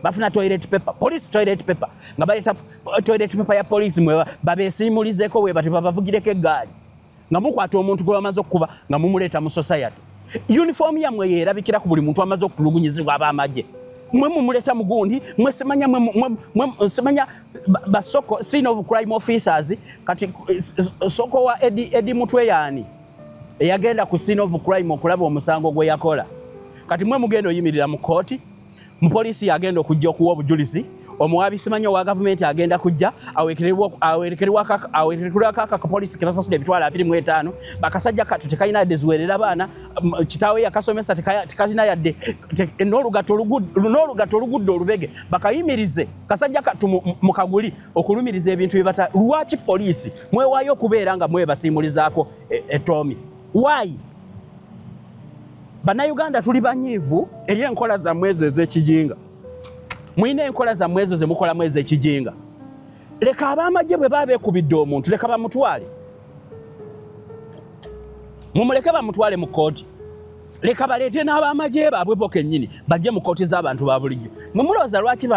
bafuna toilet paper police toilet paper nga baleta toilet paper ya poliisi mwe babeesiimulizeeko we bati babavugireko eggaali nga mukwata omuntu gwe bamaze okukuba nga mumuleeta mu society uniform yamwe yeerabikira ku buli muntu amaze okutulugunyizibwa ab'amagye mwe mumuleta mugundi mwe semanya basoko scene of crime officers kati soko wa Edi Mutwe yani eyagenda ku scene of crime okulaba omusango gwe yakola kati mwe mugendo yimirira mu kooti mu police yagenda okujja okuwa obujulizi omuwabi simanyo wa government agenda kujja awerekerwa kaka police kirasasudde ebitwala 25 bakasajja katu tekalina yadde ziwerera baana kitaawe yakasomesa tekalina yadde n'olugato olugudde olubege bakayimirize kasajja katu mu kaguli okulumiriza ebintu bibata lwaki police mwewaayo okubeera nga mwebasimulizaako etomi why Bannayuganda tuli banyiivu eri enkola za mwezo ez'ekijinga mwine enkola za mwezo ze mukola mwezi ekijinga leka abamagye bwe babeekubidde omuntu leka bamutwale mumuleke bamutwale mu kooti leka baleete n'abamagye baabwe bo kennyini bajje mu kooti z'abantu ba bulijjo mumulowooza lwaki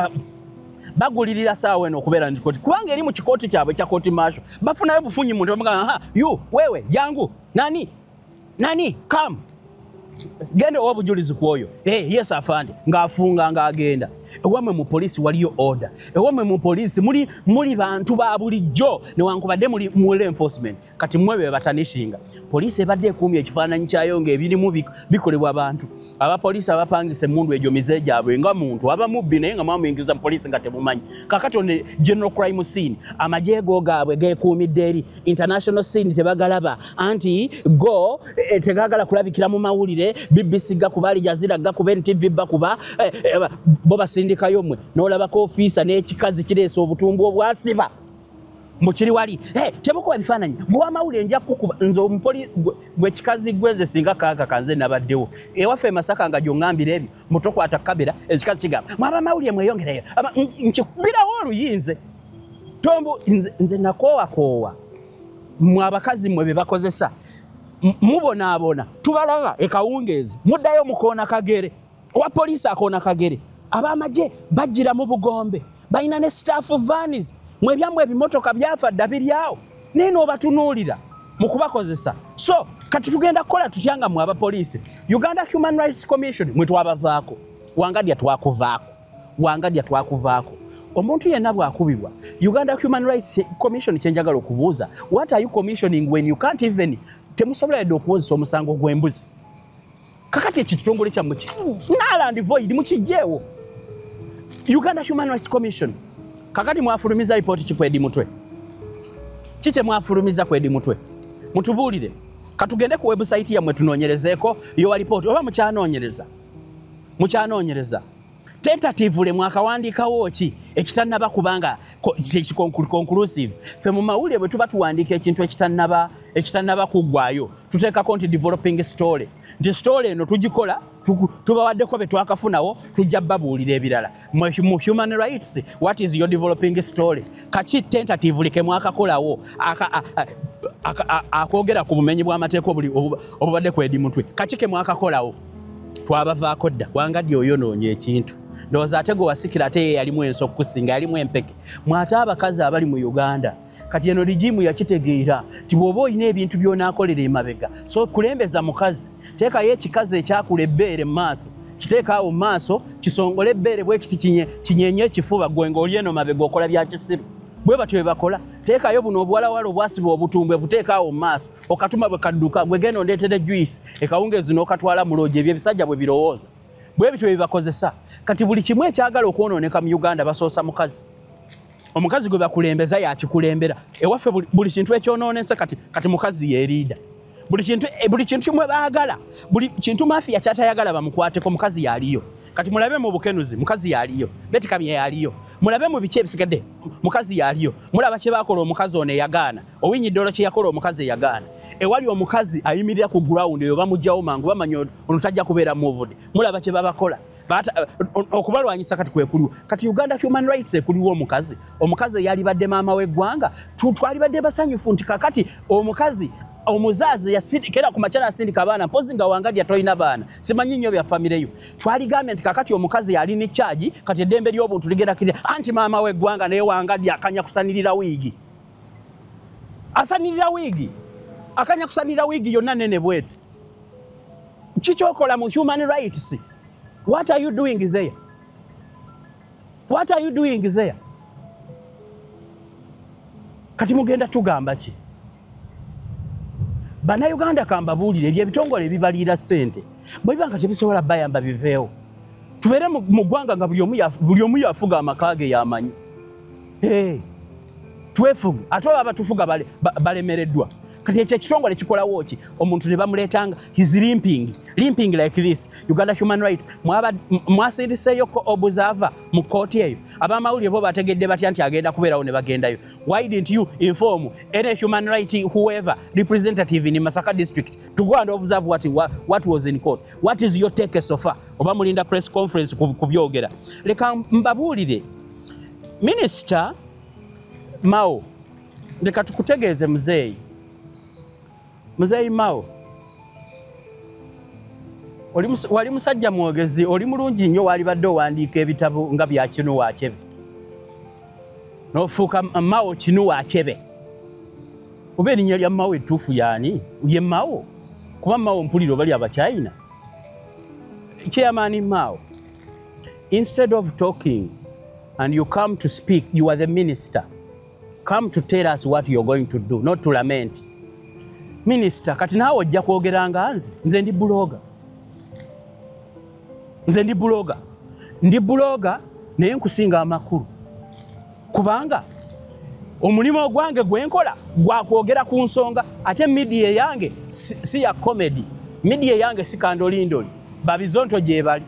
bagulirira saawa eno okubeera mu kikooti kubanga eri mu kikooti kyabwe kya kooti maasho bafunayo bufunyi muntu bamugamba you wewe jangu nani come gende obujulizi kwoyo yes afande ngaafunga ngaagenda ewamwe mu police waliyo order ewamwe mu police muli bantu ba bulijjo newankubadde mu enforcement kati mwebe batanishinga police ebadde ekuumya ekifaananyi kyayo ng'ebirimu bikolebwa abantu aba police abapangise mundu ejo mize gyabwe nga muntu aba mubbi naye nga mwamuyingiza mu police nga temumanyi kakati on general crime scene amajego gaabwe geekuumidde eri international scene tebagalaba anti go tegagala kulabikira mu mawulire BBC gakuba Al Jazeera gakuba NTV bakuba bo basindikayo mwe n'olabako officer n'ekikazi kireese obutumbu obwasiba mukiri wali tebukuba bifaananyi bwa mawulire nja kukuba nze omupoli gwe kikazi gweze singa kaaka kanze nabaddewo ewaffe Masaka nga gyongambira ebyo mutokwata kabera ekikazi kigamba mwaba mawulire mweyongereyo nkikubirawo oluyinze tombo nze nakoowa mwabakazi mwe be bakozesa mubonaabona tubalaba ekawungeezi muddayo mukoona kagere owa poliisi akoona kagere abamagye bajjira mu bugombe balina ne staff vans mwebyammwe ebimotoka byafadda biryawo naye n'obatunuulira mu kubakozesa so kati tugenda kukola tutyanga mu abapoliisi Uganda Human Rights Commission mwe twabavaako wangadya twakuvaako omuntu yenna bw'akubibwa Uganda Human Rights Commission kyenjagala okubuuza what are you commissioning when you can't even temusobola yadde okuwozesa omusango gw'embuzi kakati ekitongole kyammwe Naland Void mukijjeewo Uganda Human Rights Commission kakati mwafulumiza lipooti ki ku Edi Mutwe kite mwafulumiza ku Edi Mutwe mutubuulire katugende ku website yammwe tunoonyerezeeko yowa lipooti oba mukyanoonyereza tentatively mwakawandiikawo ki ekitannaba kubanga conclusive ffe mu mawulire bwe tuba tuwandiika ekintu ekitannaba kuggwayo tuteekako nti developing story nti story eno tugikola tubawaddeko be twakafunawo tujja babuulira ebirala mu human rights what is your developing story kaki tentatively ke mwakakolawo akoogera ku bumenyi bw'amateeka obubadde ku Edi Mutwe kaki ke mwakakolawo twabavaako dda wangadde oyonoonya ekintu ndowooza ate gwe wasikira ate ye yalimu enso okukusinga yalimu empeke mwate abakazi abali mu Uganda kati eno ligimu yakitegeera ti bw'oba olina ebintu by'onaakolera emabega so kulembeza mukazi teekayo ekikazi ekyakula ebbeere mu maaso kiteeka awo mu maaso kisongole ebbeere bwe kiti kinyenye ekifuba gwe ng'oli eno mabega okola bya kisiru bwe batyo bwe bakola teekayo buno obuwalawala obwasiba obutumbwe buteekaawo mu maaso okatuma bwe kadduka bwe genda ondeetere juice ekawungeezi n'okatwala mu loogi ebyebisajja bwe birowooza bwe bityo bye bakozesa kati buli kimu ekyagala okwonooneka mu Uganda basoosa mukazi omukazi gwe bakulembeza yakikulembera ewaffe buli kintu ekyonoonese kati mukazi yeeriida buli kintu kimwe baagala buli kintu mafiya kyatayagala bamukwateko mukazi yaliyo kati mulabe mu bukenuzi mukazi yaliyo betikamye yaliyo mulabe mu biki ebisigadde mukazi yaliyo mulaba kye bakola omukazi ono eyagaana owinyi ddolo kye yakola omukazi eyagaana ewali omukazi ayimirira ku ground eyo bamugjawo mangu bamanya onutajja kubeera moved mulaba kye babakola okubalwanyisa kati kwekuliwo kati Uganda Human Rights ekuliwo omukazi yali badde maama w'eggwanga twali badde basanyufu nti kakati omukazi omuzaazi yasidikira ku machana asindika abaana mpozi nga wangadya toyina baana simanyi nnyo bya famire yo twaligambe nti kakati omukazi yali ne charge kati eddembe ly'obuntu ligenda kiri anti maama w'eggwanga naye wangadya akanya kusanirira wiigi akanya kusanirira wiigi yonna nene bwete kikyokola mu human rights. What are you doing there? Kati mugenda tugamba ki? Bannayuganda kambabuulire ebyebitongole ebibaliira ssente bwe bibanga tebisobola bayamba biveewo tubeere mu ggwanga nga buli omu yafuga amaka ge yamanyi twefuge ate oba abatufuga balemereddwa kati ekyo ekitongole kikolawo ki omuntu ne bamuleetanga his limping like this Uganda Human Rights mwasindiseeyo ko observer mu kooti eyo abamawulire bo bategedde batya nti agenda kubeerawo ne bagendayo why didn't you inform any human rights whoever representative in Masaka district to go and observe what was in court? What is your take so far? Oba mulinda press conference kubyogera leka mbabuulire Minister Mao leka tukutegeeze Muzeeyi Mao wali musajja mwogezi oli mulungi nnyo wali badde owandiika ebitabo nga bya Kinuwa Achebe n'ofuuka Mao Kinuwa Achebe oba erinnya lya Mao ettuufu yaani ye Mao kuba Mao mpuliro bali abachina Chairman Mao instead of talking and you come to speak you are the minister come to tell us what you're going to do not to lament. Minister kati naawe ojja kwogeranga nze ndi buloga naye nkusinga amakulu kubanga omulimu ogwange gwenkola gwakwogera ku nsonga ate media yange si ya comedy media yange si kandolindoli babizonto gye bali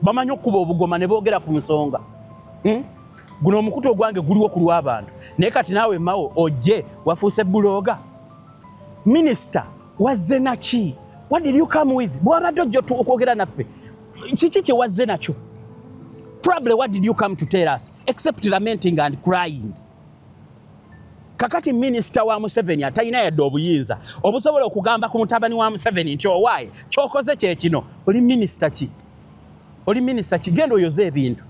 bamanyi okuba obugoma ne boogera ku nsonga guno omukutu ogwange guliwo ku lw'abantu naye kati naawe Mao ojje wafuuse buloga. Minister wazze naki? What did you come with? Bwabadde ojja okwogera naffe kiki kye wazze nakyo? Probably what did you come to tell us except lamenting and crying? Kakati minister wa Museveni atalina yadde obuyinza obusobola okugamba ku mutabani wa Museveni nti owaaye kyokoze kye kino oli minister ki? Genda oyoze ebintu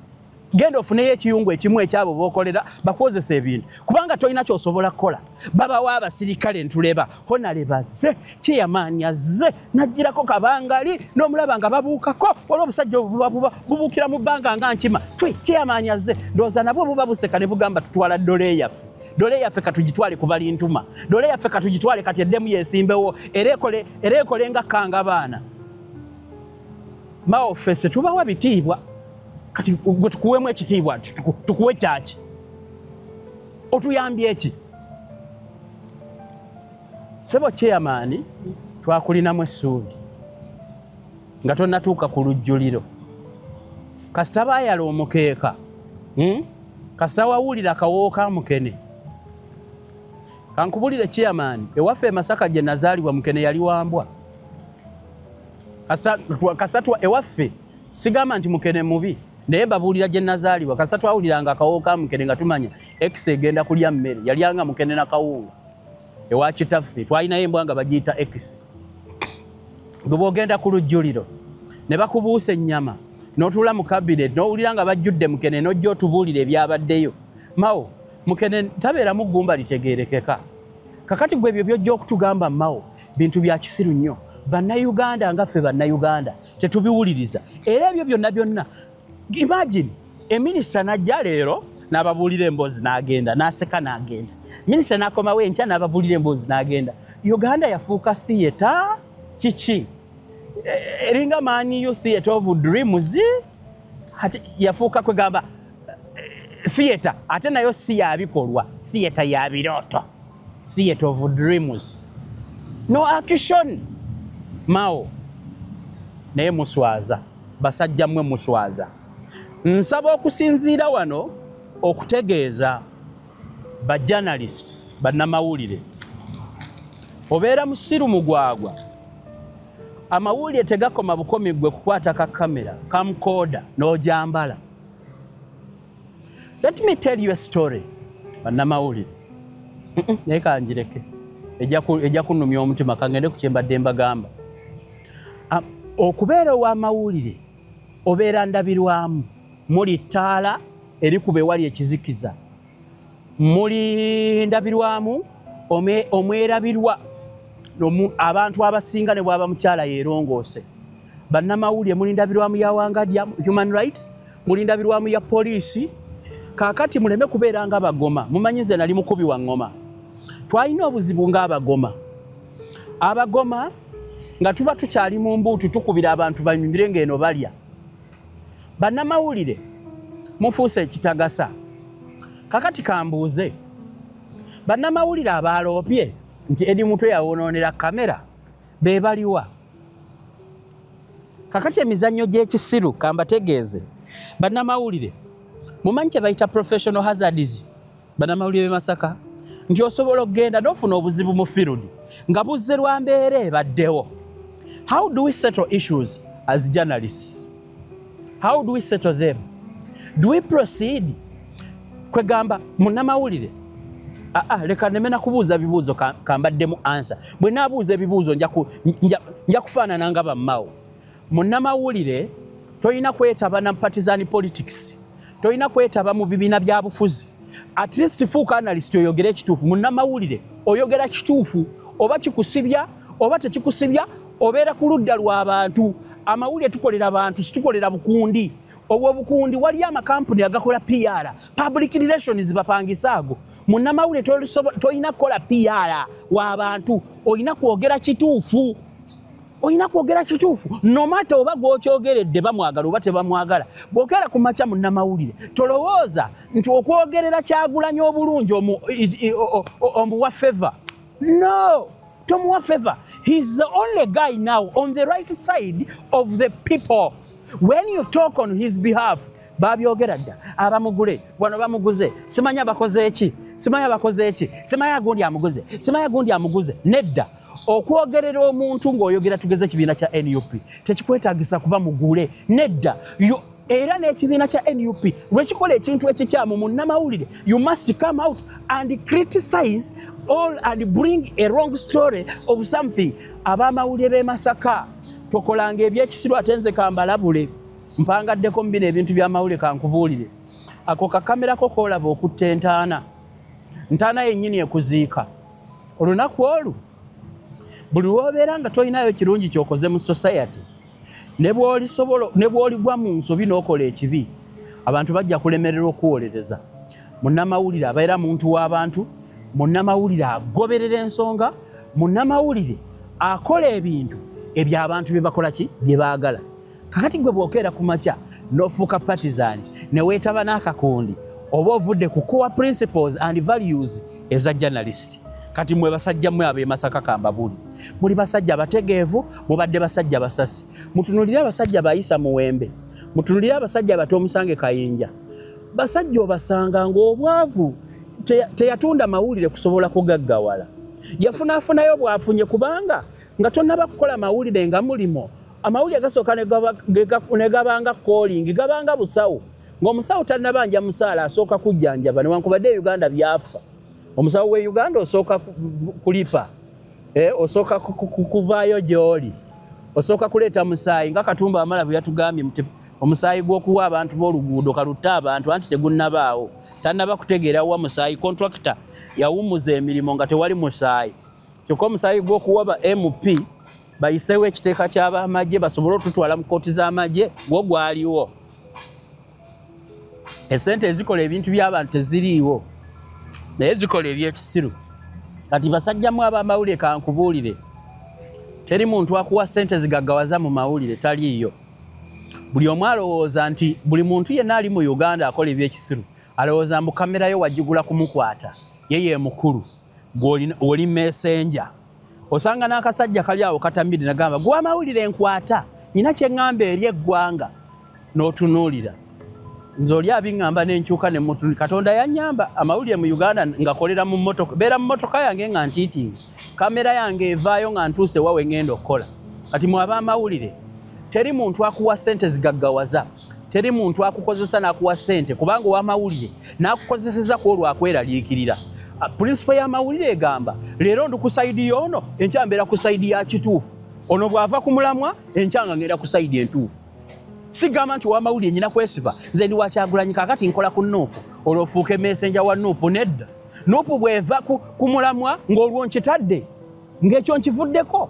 genda ofuneyo ekiyungu ekimu ekyabo bookolera bakozesa ebintu kubanga tolina kyosobola kukola babawa abasirikale ntuleba honalebazze kyeyamaani azze najjirako kabangali n'omulaba nga babuukako olwo obusajja bubuukira mu bbanga nga nkima kyeyamaani azze ndowooza nabwo buba buseka ne bugamba tutwala dole yaffe katugitwale ku balintuma dole yaffe katugitwale kati eddemu yeesimbewo era ekole nga kanga baana Mao fese tubawa bitiibwa kati gwe tukuwemu ekitiibwa tukuwe kyaki otuyambye eki sebo chairman twakulinamu essuubi nga tonnatuuka ku lujjuliro kasita baayala omukeeka kasita wawulira akawoowo ka Mukene kankubulire chairman ewaffe Masaka gye nazaalibwa Mukene yali wambwa kasatwa ewaffe sigamba nti Mukene mubi naye babuulira gye nazaalibwa kasita twawuliranga akawoowo ka Mukene nga tumanya X egenda kulya mmere yalyanga Mukene na kawunga ewa kitaffe twalinayo embwa nga bagiyita X gwe bw'ogenda ku lujjuliro ne bakubuusa ennyama n'otuula mu kabinet n'owulira nga bajjudde Mukene n'ojja otubuulira ebyabaddeyo Mao Mukene tabeeramu ggumba litegeerekeka kakati gwe ebyo byojja okutugamba Mao bintu bya kisiru nnyo bannayuganda nga ffe bannayuganda tetubiwuliriza era ebyo byonna imagine eminisita najja leero n'ababuulira emboozi n'agenda n'aseka n'agenda. Minisita n'akomawo enkya n'ababuulira emboozi n'agenda. Uganda yafuuka theatre kiki? Eringa Man U Theatre of Dreams ate yafuuka kwegamba theatre ate nayo si yabikolwa, theatre ya birooto, theatre of dreams, no action. Mao naye muswaza, basajja mmwe muswaza. Nsaba okusinziira wano okutegeeza ba journalists bannamawulire obeera musiru mugwagwa. Amawulire tegakoma bukomi gwe kukwata ka kamera kamkoda n'ojambala. Let me tell you a story. Bannamawulire naye kanjireke ejja kunnumya omutima kangende ku kyembadde mbagamba. Okubeera ow'amawulire obeera ndabirwamu. Muli ttaala erikuba ewali ekizikiza, muli ndabirwamu omwerabirwa abantu abasinga ne bwaba mukyala yeerongoose. Bannamawulire muli ndabirwamu ya Wangadya Human Rights, muli ndabirwamu ya poliisi. Kaakati muleme kubeera nga abagoma. Mumanyi nze nali mukubi wa ngoma. Twalina obuzibu ng'abagoma. Abagoma nga tuba tukyali mu mbuutu tukubira abantu banyumire ng'eno balya. Bannamawulire mufuuse ekitagasa. Kakati kambuuze, bannamawulire abaaloopye nti Eddie Mutwe yawonoonera kamera be baliwa? Kakati emizannyo gy'ekisiru kambategeeze. Bannamawulire mumanyi kye bayita professional hazards. Bannamawulire b'e Masaka nti osobola okugenda n'ofuna obuzibu mu field nga buzze lwa mbeera ebaddewo. How do we settle issues as journalists? How do we settle them? Do we proceed? Kwegamba munnamawulire leka nemena kubuuza bibuuzo kambaddemu answer. Bwe naabuuza ebibuuzo nja kufaanana nga bammawo. Munnamawulire toyina kwetaba na partisan politics, toyina kwetaba mu bibiina bya bufuzi. At least fuuka analyst oyogera ekituufu. Munnamawulire oyogera kituufu, oba kikusibya oba tekikusibya, obeera ku ludda lw'abantu. Amawulire tukolera abantu, situkolera bukundi. Obwo bukundi wali amakampuni agakola PR, public relations bapangisa ago. Munnamawulire toyina kukola PR w'abantu, oyina kwogera kituufu. Oyina kwogera kituufu. No matter oba gw'okyogeredde bamwagala oba tebamwagala. Bw'okeera ku makya munnamawulire tolowooza nti okwogerera Kyagulanyi obulungi omuwa favor. No, tomuwa favor. He's the only guy now on the right side of the people. When you talk on his behalf, babyogera dda abamugule wano bamuguze, simanya bakoze eki, simanya bakoze eki, simanya gundi amuguze, simanya gundi amuguze. Nedda okwogerera omuntu ng'oyogera tugeze kibiina kya NUP tekikwetaagisa kuba mugule. Nedda era n'ekibiina kya NUP lwekikola ekintu ekikyamu munnamawulire, you must come out and criticize all and bring a wrong story of something. Abamawulire b'e Masaka tokolanga ebyekisiru ate nze kambalabule mpangaddeko mbino ebintu by'amawulire kankubuulire. Ako kakamerako koolaba okutta ntaana yennyini ekuziika. Olunaku olu buli lw'obeera nga toyinayo kirungi ky'okoze mu society, ne bw'oligwa mu nsobi n'okola ekibi, abantu bajja kulemererwa okuwolereza. Munnamawulire abeera muntu w'abantu, munnamawulire agoberera ensonga, munnamawulire akola ebintu eby'abantu bye bakola ki bye baagala. Kakati gwe bw'okeera ku makya n'ofuuka partisan ne weetaba n'akakundi oba ovudde ku core principles and values eza journalist. Kati mwe basajja mwe ab'e Masaka kambabuulire muli basajja bategeevu, mubadde basajja basasi. Mutunulire abasajja bayisa muwembe, mutunulire abasajja bato omusange kayinja. Basajja obasanga ng'obwavu teyatunda mawulire kusobola kugaggawala. Yafunaafunayo bwafunye kubanga nga tonnaba kukola mawulire nga mulimo. Amawulire gasooka ne gabanga calling, gabanga busawo. Ng'omusawo tannabanja musaala asooka kujjanjaba newankubadde Uganda byafa. Omusawo we Uganda osooka kulipa, osooka kuvaayo gy'oli, osooka kuleeta musaayi nga Katumba Wamala bwe yatugambye omusaayi gw'okuwa abantu b'oluguudo kalutta abantu anti tegunnabaawo. Tannaba kutegeera wa musaayi, contractor yawumuza emirimu nga tewali musaayi. Kyokka omusaayi gw'okuwa ba MP bayiseewo ekiteeka ky'abamagye basobole otutwala mu kooti z'amagye gwo gwaliwo. Esente ezikola ebintu by'abantu teziriiwo naye zikola ebyekisiru. Kati basajjamu ab'amawulire kankubuulire, teri muntu akuwa sente zigaggawaza mu mawulire, taliiyo. Buli omu alowooza nti buli muntu yenna ali mu Uganda akola ebyekisiru alowooza mbu kamera yo wagigula kumukwata ye mukulu oli messenger. Osanga n'akasajja kali awo katambire nagamba gwa amawulire nkwata nina kye ŋŋamba eri eggwanga n'otunuulira. Nze oli abiŋŋamba n'enkyuka ne mutu Katonda yannyamba amawulire mu Uganda ngakolera mu mmotoka, beera mu mmotoka yange nga ntiitinga, kamera yange evaayo nga ntuuse wawe ngenda okukola. Kati mwaba amawulire teri muntu akuwa sente zigaggawaza, teri muntu akukozesa n'akuwa sente kubanga ow'amawulire n'akukozeseza ku olwakweraliikirira. Principle y'amawulire egamba leero ndi ku sayidi y'ono enkya mbeera ku sayidi ya kituufu, ono bw'ava ku mulamwa enkya nga ngenda ku sayidi entuufu. Sigamba nti ow'amawulire nyina kwesiba nze ndi wa Kyagulanyi kaakati nkola ku Nuupu olwo ofuuke messenger wa Nuupu. Nedda, Nuupu bw'eva ku mulamwa ng'olwo nkitadde ng'ekyo nkivuddeko.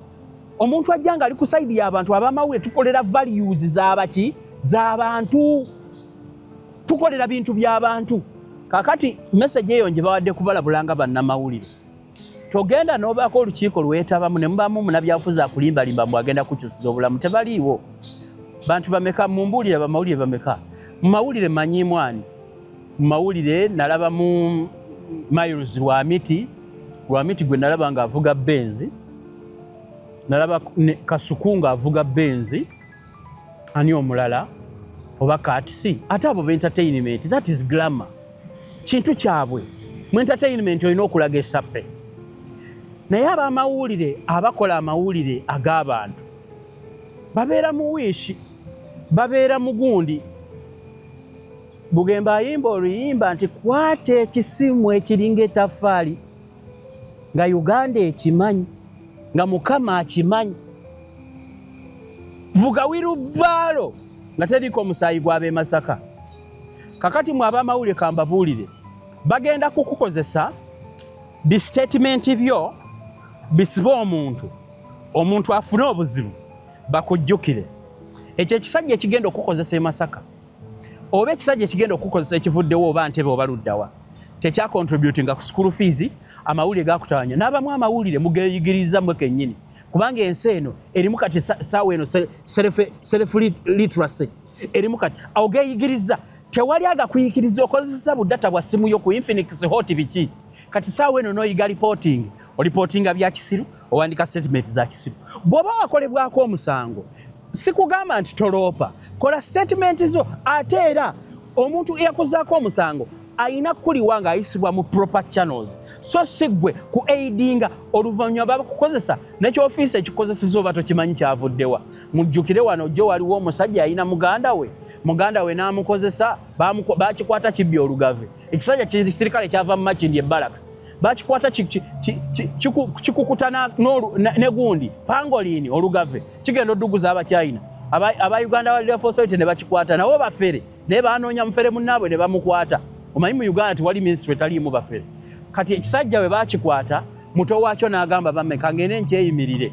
Omuntu ajja nga ali ku sayidi y'abantu ab'amawulire tukolera values z'abaki z'abantu, tukolera bintu by'abantu. Kakati message eyo nje bawadde kubalabulanga bannamawulire. Togenda n'obaako olukiiko lwetabamu ne mubamu munabyafuzi akulimbalimba mu agenda kukyusiza obulamu, tebaliiwo. Bantu bameka mumbuulire bamawulire bameka? Mu mawulire manyiimu ani? Mu mawulire nalaba mu Miles Lwamiti gwe nalaba ng'avuga Benzi, nalaba Kasuku ng'avuga Benzi, ani omulala oba Katisi. Ate abo b'entertainment, that is glamour. Kintu kyabwe mu entertainment olina okulaga esappe. Naye ab'amawulire abakola amawulire ag'abantu babeera mu wiishi, babeera mu gundi. Bugemba ayimba oluyimba nti kwata ekisimu ekiringa ettaffaali nga Uganda ekimanyi, nga Mukama akimanyi. Vuga wirubbaalo nga teriko omusaayi gw'ab'e Masaka. Kakati mu ab'amawulire kambabuulire bagenda kukukozesa bi statement byo bisibe omuntu afune obuzibu bakujjukire. Ekyo ekisajja ekigenda okukozesa e Masaka oba ekisajja ekigenda okukozesa ekivuddewo oba Ntebe oba Luddawa tekya contributinga ku school fees, amawulire gakutawanya. N'abamu amawulire mugeyigiriza mwe kennyini kubanga ensi eno erimu kati saawa eno self literacy erimu kati awo geyigiriza. Tewali agakuyikiriza okozesa buddata bwa simu yo ku Infinix Hot biki. Kati saawa eno n'oyiga reportinga bya kisiru owandika statement za kisiru. Bw'oba wakolebwako omusango sikugamba nti toloopa, kola statement zo. Ate era omuntu eyakuzaako omusango ayina kuliwa nga ayisibwa mu proper channels, so sigwe ku aidinga oluvannyuma bakukozesa n'ekyofiisi ekikozeseza oba tokimanyi kyavuddewa. Mujjukire wano jjo waliwo omusajja ayina muganda we n'amukozesa bakikwata kibbi olugave. Ekisajja kisirikale kyava mu Makindye Barracks bakikwata kikukutana ne gundi pangolini olugave kigenda odduguza Abachina. Aba Uganda Wildlife Authority ne bakikwata nawo bafere naye banoonya mufere munnaabwe ne bamukwata. Omanyi mu Uganda tewali ministry taliimu bafere. Kati ekisajja we bakikwata muto waakyo n'agamba bameka ngene nkyeyimirire.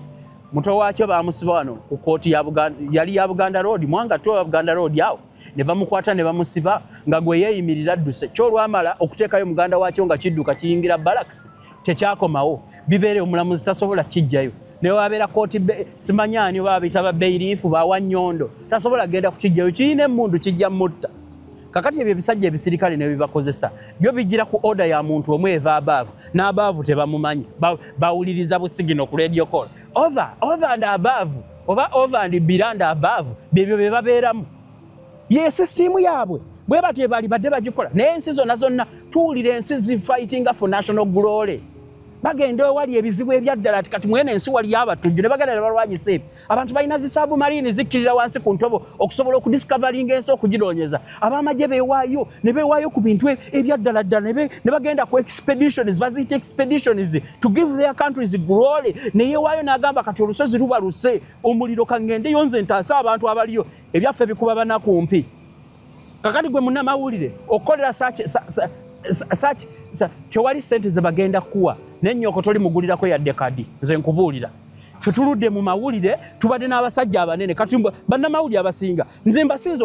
Muto waakyo bamusiba wano ku kooti ya Buganda, yali ya Buganda Road, Mwanga to ya Buganda Road awo. Ne bamukwata ne bamusiba nga gwe yeeyimirira adduse. Kyolwamala okuteekayo muganda waakyo nga kidduka kiyingira Barracks tekyakomawo. Bibeere omulamuzi tasobola kijjayo. Ne wabeera kooti simanyani babita ba bailifu bawa Nnyondo tasobola genda kukijjayo, kiyina emmundu kijja mutta. Kakati ebyo ebisajja ebisirikale ne bibakozesa byo bijjira ku order ya muntu omwe eva above n'above tebamumanyi bawuliriza busigino ku radio call over and above oba over and below above bebyo bebabeeramu ye system yaabwe bwe batye bali badde bagikola. Naye ensi zonna tuwulira ensi zi fighting for national glory bagenda wali ebizibu ebyaddala kati mwene ensi wali abatujju ne bagenda ne balwanyisa ebyo. Abantu balina zisabu marine zikkirira wansi ku ntobo okusobola okudiscovering ensi okuginoonyeza. Abamagye beewaayo ne beewaayo ku bintu ebyaddala ddala ne bagenda ku expeditions baziyita expeditions to give their countries glory. Ne yeewaayo n'agamba kati olusozi lubaluse omuliro kangendeyo nze ntaasa abantu abaliyo ebyaffe bikuba banakumpi. Kakati gwe munnamawulire okolera tewali sente ze bagenda kuwa n'ennyoko toli mugulirako yadde kadi. Nze nkubuulira Ffe tuludde mu mawulire tubadde n'abasajja abanene kati bannamawulire abasinga nze mbasinza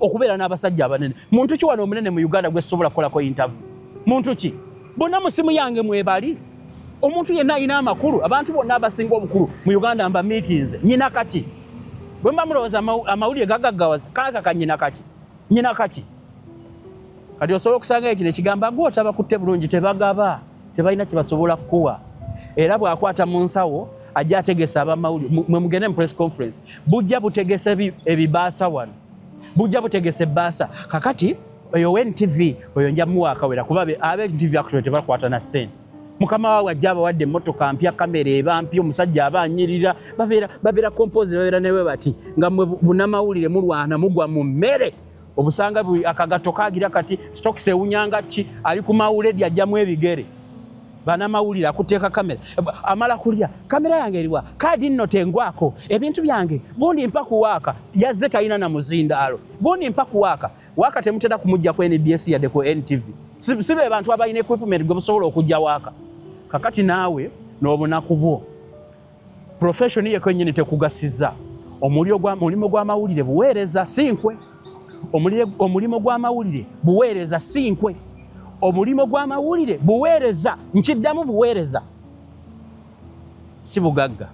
okubeera n'abasajja abanene. Muntu ki wano omunene mu Uganda gwe sobola kukolako interview? Muntu ki? Bonna mu simu yange mwebali. Omuntu yenna alina amakulu. Abantu bonna abasinga obukulu mu Uganda mba meetings. Nyina kati. Bwe mba mulowooza amawulire gagaggawaza kaaka nyina kati. Nyina kati. Kati osobola okusanga ekino ekigamba gw'otaba kutte bulungi tebagaba. Tebalina kye basobola kukuwa. Era bw'akwata mu nsawo ajja ategesa abamawulire mwe mugende mu press conference bujja butegese ebibaasa wano bujja butegese ebbaasa kakati oyo NTV oyo nja muwaakawera kuba abe NTV actually tebakwata na ssente mukama wawe ajja abawadde emmotoka mpya kamera eba mpya omusajja aba anyirira babeera compose babeera newe bati nga mwe bunamawulire mulwana mugwa mu mmere obusanga akagato kagira kati stokes ewunyanga ki ali ku mawulire ajjamu ebigere bana mawulira akuteeka kamera amala kulya kamera yange eriwa kadi nno tengwako ebintu byange gundi mpaku waka yazze talina na muzindaalo gundi mpaku waka temutenda kumujja ku NBS yadde ku NTV sibe bantu abalina equipment gwe busobola okujja waka kakati naawe n'obunaku bwo profession ye kwennyini tekugasiza omulimo gw'amawulire buweereza sinkwe omulimo gw'amawulire buweereza sinkwe omulimo gw'amawulire buweereza nkiddamu buweereza si bugagga.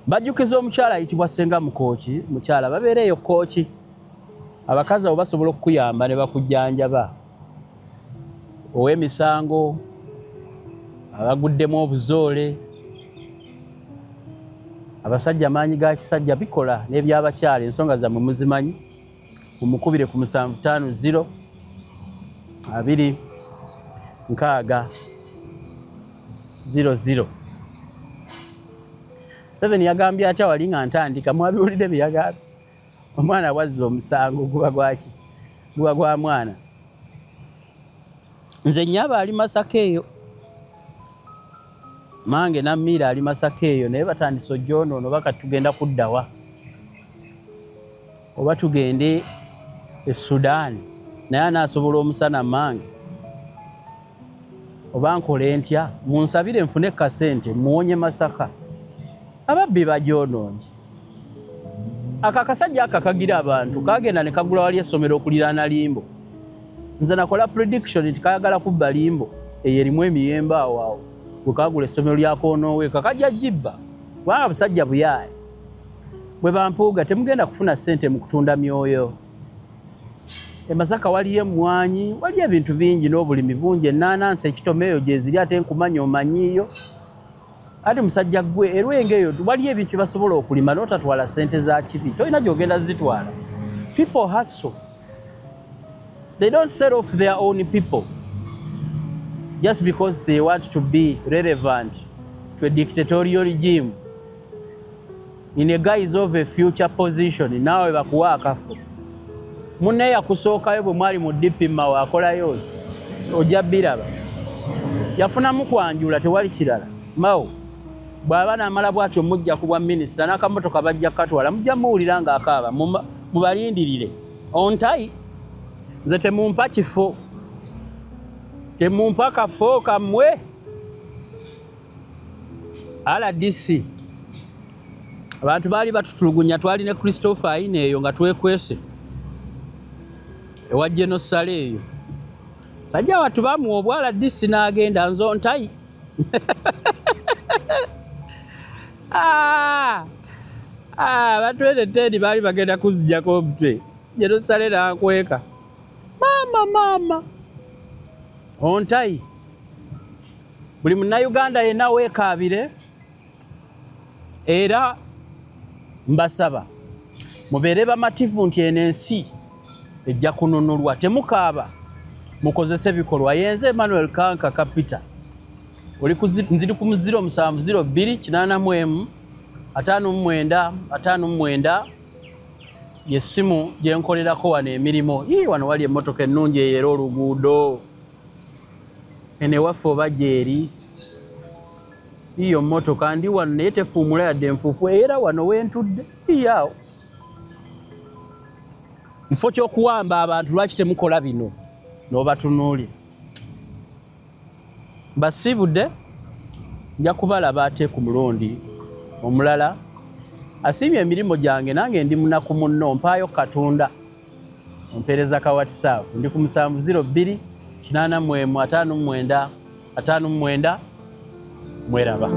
Bajjukiza omukyala ayitibwa Ssenga Mukooki mukyala babeereeyo Kooki abakazi abo basobola okukuyamba ne bakujjanjaba ow'emisango abaguddemu obuzoole abasajja amaanyi ga kisajja bikola n'ebyabakyala ensonga zammwe muzimanyi umukubire ku 750 2 6 00 7 yagambye atya wali nga ntandika mwabiwulidde byagambye omwana wazza omusango guba gwaki guba gwa mwana nze nnyaba ali Masaka eyo mange nammiira ali Masaka eyo naye batandise ojjoonoona baka tugenda kuddawa oba tugende Sudan naye anaasobola omusana mange oba nkole ntya munsabire nfune kasente muwonye Masaka ababbi bajoonoonye akakasajja akakagira abantu kagenda ne kagula wali essomero okuliraana Limbo nze nakola prediction nti kayagala kubba Limbo eyo erimu emiyembe awo kukagula essomero lyakoonowe kakajja jibba bwana busajja buyaaye bwe bampuuga temugenda kufuna ssente mu kutunda myoyo Masaka waliyo emmwanyi waliyo ebintu bingi n'obulimi bungi ennaanansi ekitomeeyo gye ziri ate nkumanya omanyiyo ate musajja gwe erwenge eyo waliyo ebintu basobola okulima n'otatwala ssente za kibi tolina gy'ogenda zitwala. People hustle. They don't set off their own people just because they want to be relevant to a dictatorial regime in a guise of a future position. Naawe bakuwa akafu munne yakusookayo bwe mwali mu dipima wakolayo ojja biraba yafunamu kwanjula tewali kirala mao bw'aba n'amala bw'atyo mujja ku bwa minisita n'akamotoka bajja katwala mujja muwulira ng'akaaba mubalindirire ontayi nze temumpa kifo temumpa kafo kammwe RDC abantu baali batutulugunya twali ne Christopher Aine eyo nga twekwese ewa General Sale eyo sajja watu bamuwa obwala RDC n'agenda nzo ntayi batwede tedi baali bagenda kuzijjako omutwe General Sale n'ankweka mama ontayi buli munnayuganda yenna weekaabire era mbasaba mubeere bamativu nti eno ensi ejja kununulwa temukaaba mukozese bikolwa yenze Emmanuel Kanka Kapita nziri ku 0702 84595 yesimu gyenkolerako wano emirimo wano wali emmotoka ennungi eyera oluguudo ene waffe oba gyeri iyo mmotoka ndi wano naye tefuumula yadde enfuufu era wano wentudde awo mufo ky'okuwamba abantu lwaki temukola bino n'obatunuulira basibudde nja kubalaba ate ku mulundi omulala asiimye emirimu gyange nange ndi munaku munno mpaayo Katonda ompeereza ka WhatsApp ndi ku 702 884 59 mweraba.